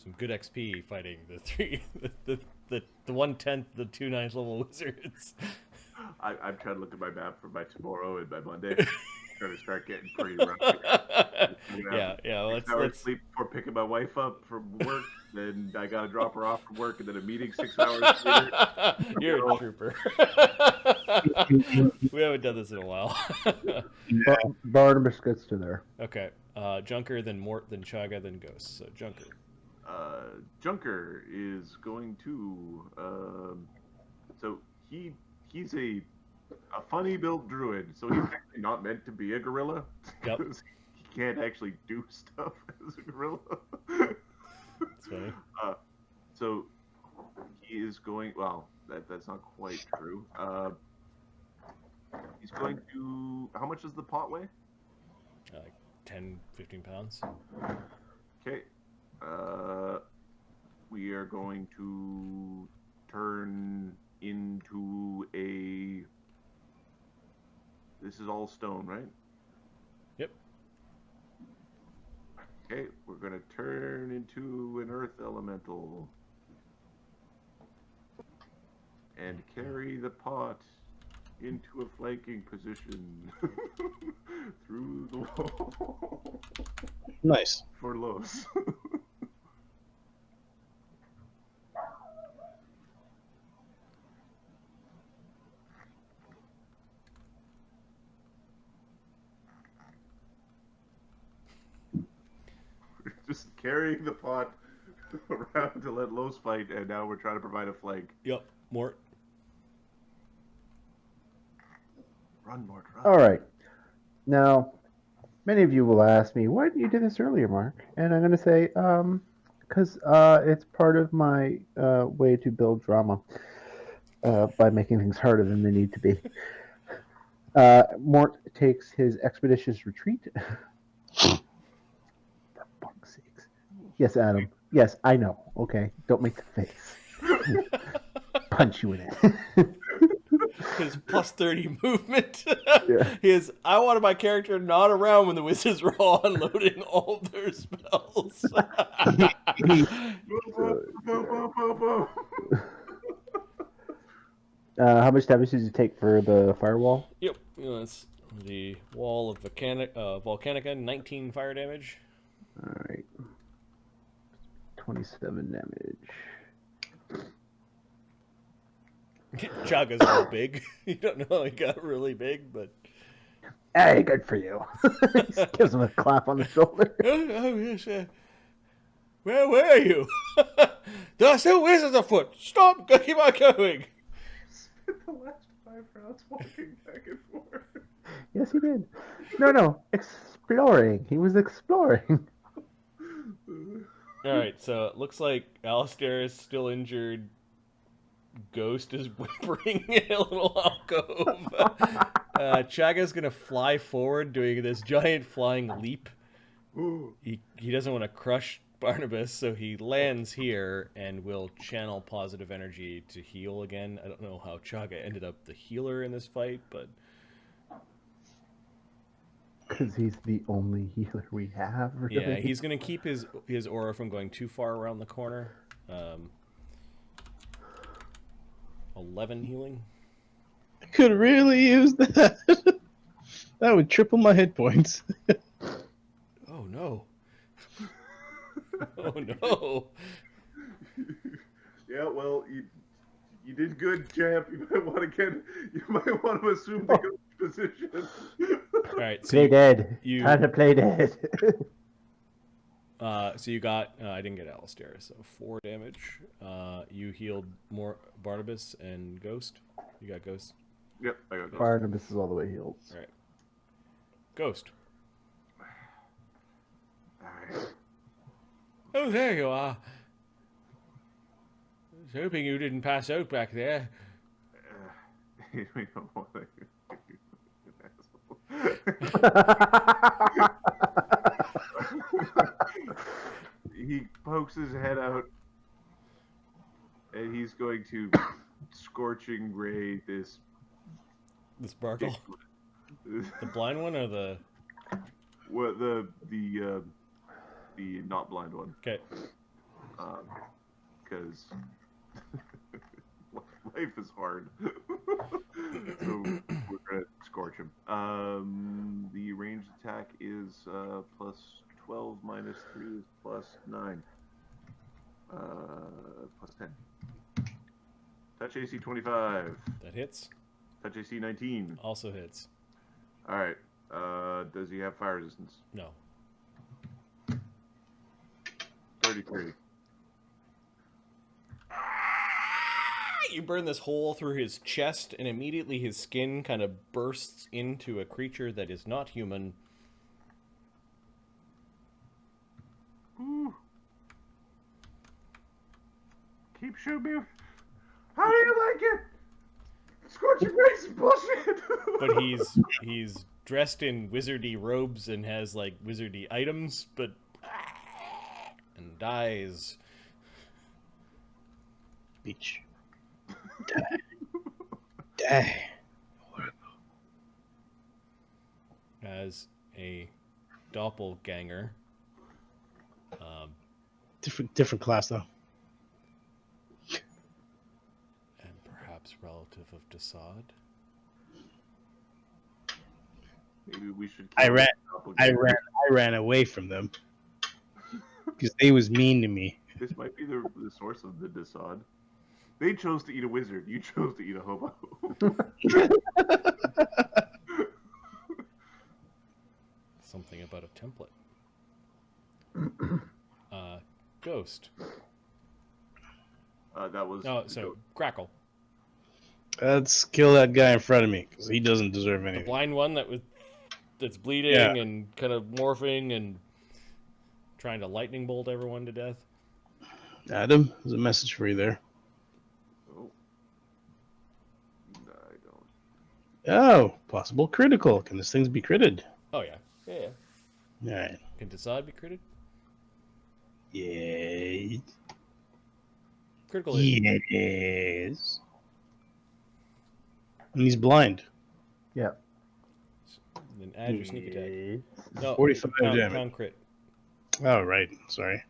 Some good XP fighting the 1/10, the 2 9th level wizards. I'm trying to look at my map for by tomorrow and by Monday. Trying to start getting pretty rough. Yeah. Let's sleep before picking my wife up from work. Then I gotta drop her off from work, and then a meeting 6 hours later. You're a trooper. We haven't done this in a while. Barnabas gets to there. Okay. Junker, then Mort, then Chaga, then Ghost. So Junker. Junker is going to. So he's a funny built druid. So he's actually not meant to be a gorilla. Yep. He can't actually do stuff as a gorilla. That's funny. So he is going. Well, that's not quite true. He's going to. How much does the pot weigh? Like 10, 15 pounds. Okay. We are going to turn into a. This is all stone, right? Yep. Okay, we're going to turn into an earth elemental. And carry the pot into a flanking position through the wall. Nice. For Los. just carrying the pot around to let Los fight, and now we're trying to provide a flank. Yep, Mort. Run, Mort, run. All right. Now, many of you will ask me, why didn't you do this earlier, Mark? And I'm going to say, because it's part of my way to build drama by making things harder than they need to be. Mort takes his expeditious retreat. For fuck's sakes. Yes, Adam. Yes, I know. Okay, don't make the face. Punch you in it. His plus 30 movement. Yeah. His I wanted my character not around when the wizards were all unloading all their spells. Boom. How much damage did you take for the firewall? Yep, that's the wall of Volcanica, 19 fire damage. All right. 27 damage. Chaga's all big. You don't know he got really big, but... Hey, good for you. He gives him a clap on the shoulder. Oh yes, where were you? There are still wizards afoot. Stop! Keep on going. Spent the last 5 rounds walking back and forth. Yes, he did. No, exploring. He was exploring. Alright, so it looks like Alistair is still injured. Ghost is whimpering in a little alcove. Chaga's gonna fly forward, doing this giant flying leap. He doesn't want to crush Barnabas, so he lands here and will channel positive energy to heal again. I don't know how Chaga ended up the healer in this fight, but... Because he's the only healer we have, really. Yeah, he's going to keep his aura from going too far around the corner. 11 healing. I could really use that. That would triple my hit points. Oh no. Oh no. Yeah, well, you did good, champ. You might want to assume the good position. All right, so Play dead. you- Time to play dead. so you got I didn't get Alistair, so 4 damage. You healed more Barnabas and Ghost. You got Ghost. Yep, I got those. Barnabas is all the way healed. All right. Ghost. Alright. Oh, there you are. I was hoping you didn't pass out back there. We don't want to. He pokes his head out, and he's going to scorching ray this. This Bargle. The blind one or the... What the not blind one? Okay. Because life is hard. So we're gonna scorch him. The ranged attack is plus 12 minus 3 is plus 9. Plus 10. Touch AC 25. That hits. Touch AC 19. Also hits. Alright. Does he have fire resistance? No. 33. You burn this hole through his chest, and immediately his skin kind of bursts into a creature that is not human. Ooh. Keep shooting me. How do you like it? Scorching rays is bullshit. But he's dressed in wizardy robes and has like wizardy items, but and dies. Beach. Die. Die. As a doppelganger. Different class though. And perhaps relative of Desaad. Maybe we should. I ran away from them because they was mean to me. This might be the source of the Desaad. They chose to eat a wizard. You chose to eat a hobo. Something about a template. Ghost. That was. Oh, so Crackle. Let's kill that guy in front of me because he doesn't deserve The anything. blind one that's bleeding Yeah. and kind of morphing and trying to lightning bolt everyone to death. Adam, there's a message for you there. Oh. I don't. Oh, possible critical. Can this thing be critted? Oh yeah. Yeah. All right. Can Decide be critted? Yay. Critical hit. Yes. And he's blind. Yeah. Then add your sneak attack. No, 45 damage. pound crit. Oh, right. Sorry.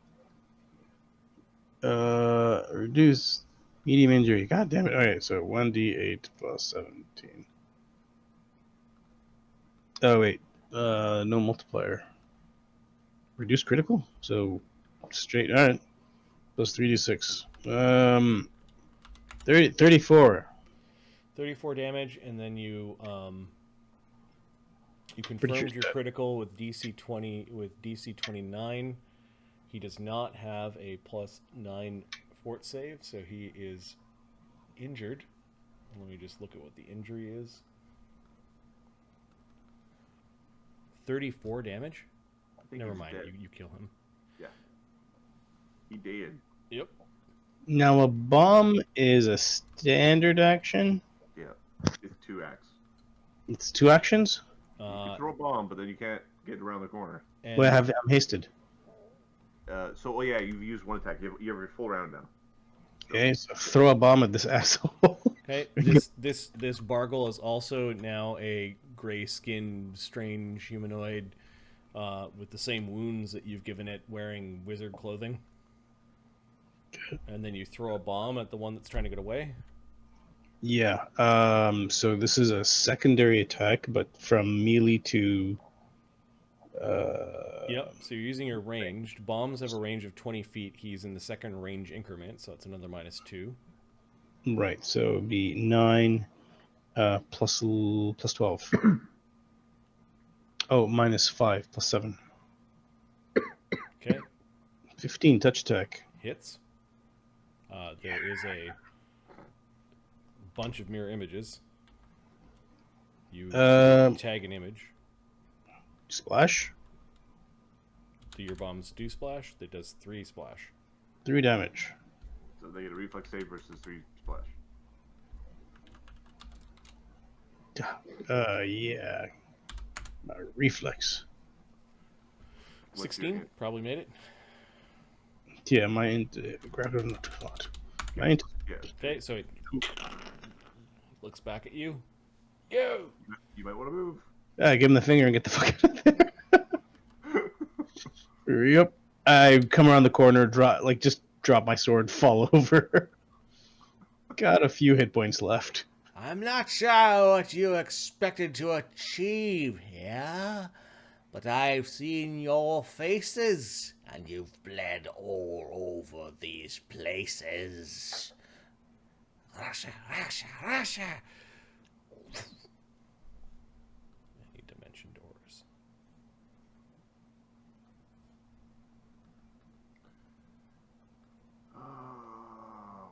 Reduce medium injury. God damn it. Okay, so 1d8 plus 17. Oh, wait. No multiplier. Reduce critical? So, straight. Alright. Plus 3d6. 34. 34 damage, and then you Pretty confirmed sure your that- critical with DC 20 with DC 29. He does not have a +9 fort save, so he is injured. Let me just look at what the injury is. 34 damage. I think Never he's mind. dead. You kill him. He did. Yep. Now, a bomb is a standard action. Yeah. It's 2x. It's 2 actions. You can throw a bomb, but then you can't get around the corner. And Well, I'm hasted. So, yeah, you've used one attack. You have your full round now. Okay, so throw a bomb at this asshole. okay, this Bargle is also now a gray-skinned, strange humanoid with the same wounds that you've given it, wearing wizard clothing. And then you throw a bomb at the one that's trying to get away. Yeah. So this is a secondary attack, but from melee to. Yep. So you're using your ranged. Bombs have a range of 20 feet. He's in the second range increment, so that's another -2. Right. So it'd be 9 plus 12. Oh, -5 plus 7. Okay. 15 touch attack. Hits. There is a bunch of mirror images. You tag an image. Splash. Do your bombs do splash? That does 3 splash. 3 damage. So they get a reflex save versus 3 splash. Yeah. Reflex. What's your 16 hit? probably made it. Yeah, my int. Grab it not too hot. My int. Yeah. Okay, so it looks back at you. Yo! You might want to move. Give him the finger and get the fuck out of there. Yep. I come around the corner, just drop my sword, fall over. Got a few hit points left. I'm not sure what you expected to achieve here, but I've seen your faces, and you've bled all over these places. Russia, Russia, Russia! I need dimension doors.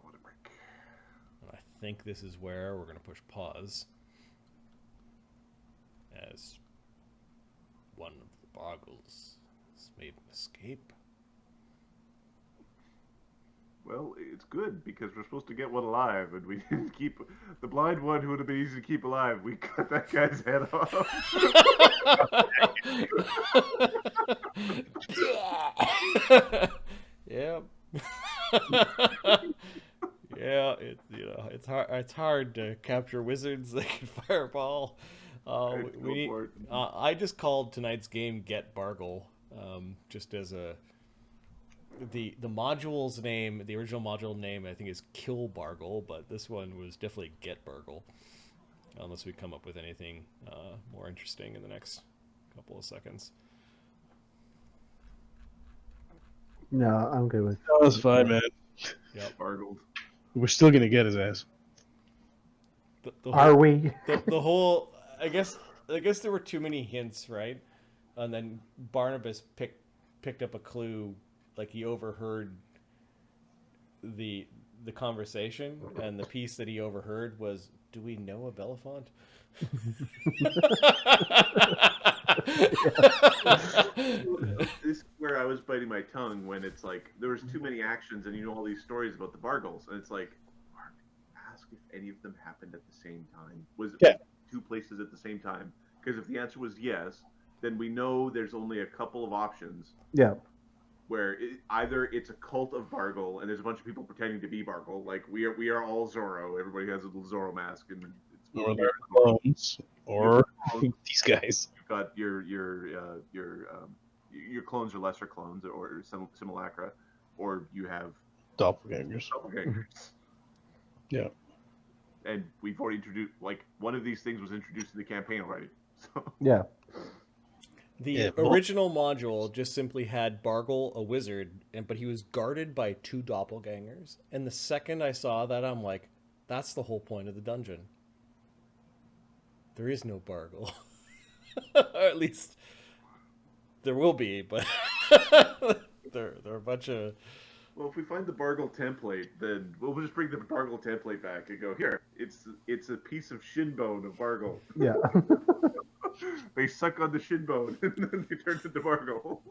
What a break. And I think this is where we're going to push pause. As one of the Bargles has made an escape. Well, it's good because we're supposed to get one alive, and we didn't keep the blind one who would have been easy to keep alive. We cut that guy's head off. Yep. Yeah, it's hard to capture wizards that can fireball. Right, We need. go for it. I just called tonight's game "Get Bargle," just as the module's name. The original module name I think is Kill Bargle, but this one was definitely Get Bargle. Unless we come up with anything more interesting in the next couple of seconds. No, I'm good with. That was fine, man. Yep. Bargled. We're still gonna get his ass. The Are whole, we? the whole I guess there were too many hints, right? And then Barnabas picked up a clue like he overheard the conversation, and the piece that he overheard was, "Do we know a Belafonte?" This is where I was biting my tongue when it's like there was too many actions, and you know all these stories about the Bargles, and it's like, Mark, ask if any of them happened at the same time. Was it Yeah. two places at the same time? Because if the answer was yes, then we know there's only a couple of options Yeah. where either it's a cult of Bargle and there's a bunch of people pretending to be Bargle, like we are all Zorro. Everybody has a little Zorro mask, and it's Or they're clones, or clones. these guys. You've got your clones are lesser clones or simulacra, or you have Doppelgangers. doppelgangers. Yeah. And we've already introduced, like, one of these things was introduced in the campaign already. So Yeah. The Yeah, well- original module just simply had Bargle, a wizard, but he was guarded by 2 doppelgangers. And the second I saw that, I'm like, that's the whole point of the dungeon. There is no Bargle. Or at least there will be, but there are a bunch of... well, if we find the Bargle template, then we'll just bring the Bargle template back and go, here, it's a piece of shin bone of Bargle. Yeah. They suck on the shin bone and then they turn into Bargle.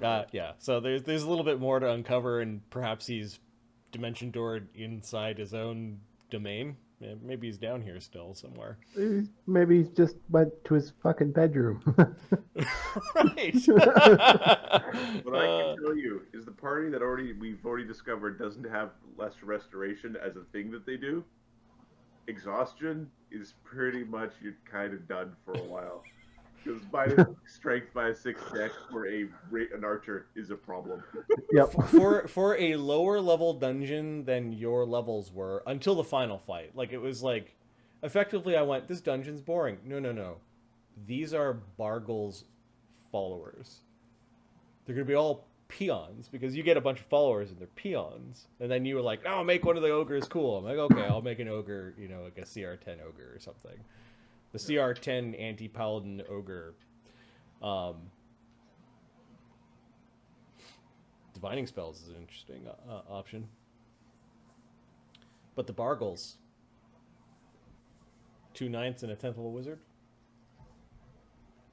yeah, so there's a little bit more to uncover, and perhaps he's dimension doored inside his own domain. Yeah, maybe he's down here still somewhere. Maybe he just went to his fucking bedroom. Right. What I can tell you is the party that we've already discovered doesn't have less restoration as a thing that they do. Exhaustion is pretty much you're kind of done for a while. Because minus strength by a 6 deck for an archer is a problem. Yep. For a lower level dungeon than your levels were until the final fight. Like, it was like, effectively I went, this dungeon's boring. No. These are Bargle's followers. They're going to be all peons, because you get a bunch of followers and they're peons. And then you were like, oh, make one of the ogres cool. I'm like, okay, I'll make an ogre, like a CR10 ogre or something. The CR10 anti-paladin ogre. Divining spells is an interesting option. But the Bargles, 2 knights and a 10th level wizard?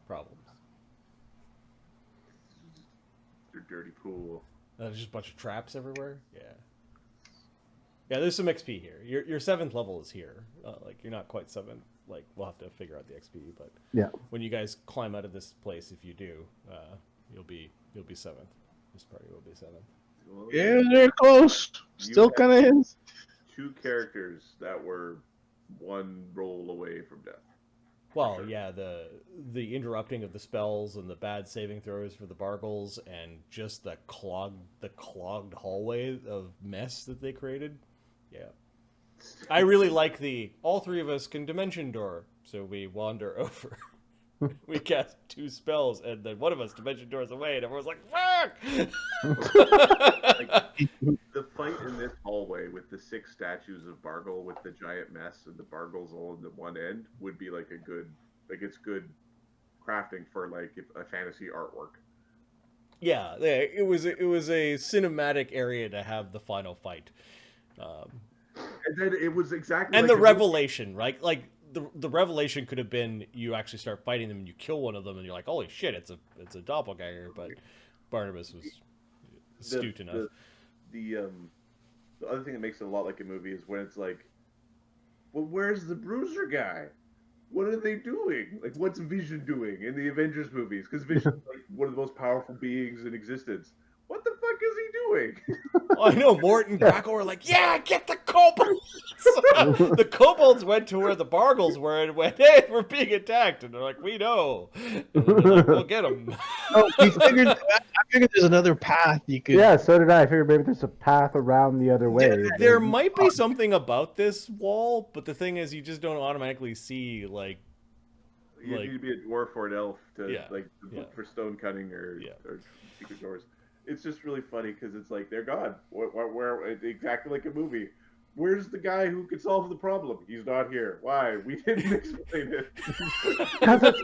Problems. They're dirty pool. There's just a bunch of traps everywhere? Yeah. Yeah, there's some XP here. Your 7th level is here. Like, you're not quite 7th. Like, we'll have to figure out the XP, but Yeah. when you guys climb out of this place, if you do, you'll be 7th. This party will be 7th. Well, Yeah, they're close. Still had- kind of is. 2 characters that were 1 roll away from death. Well, yeah, the interrupting of the spells and the bad saving throws for the Bargles, and just the clogged hallway of mess that they created. Yeah. I really like all 3 of us can dimension door, so we wander over. We cast 2 spells, and then one of us dimension doors away, and everyone's like, fuck! The fight in this hallway with the 6 statues of Bargle with the giant mess and the Bargles all in the one end would be like it's good crafting for like a fantasy artwork. Yeah, it was a cinematic area to have the final fight. And then it was exactly And like the revelation, right? Like, the revelation could have been you actually start fighting them and you kill one of them and you're like, holy shit, it's a doppelganger. But Barnabas was astute enough. The other thing that makes it a lot like a movie is when it's like, well, where's the bruiser guy? What are they doing? Like, what's Vision doing in the Avengers movies? Because Vision's like one of the most powerful beings in existence. What the fuck is he doing? I know, Mort and Grackle were like, yeah, get the kobolds! The kobolds went to where the Bargles were and went, hey, we're being attacked. And they're like, we know. And they're like, we'll get them. Oh, I figured there's another path you could. Yeah, so did I. I figured maybe there's a path around the other way. There might be something about this wall, but the thing is, you just don't automatically see, like... You need to be a dwarf or an elf to look for stone cutting or secret doors. It's just really funny because it's like they're gone. Where exactly like a movie. Where's the guy who could solve the problem? He's not here. Why? We didn't explain it. Because it's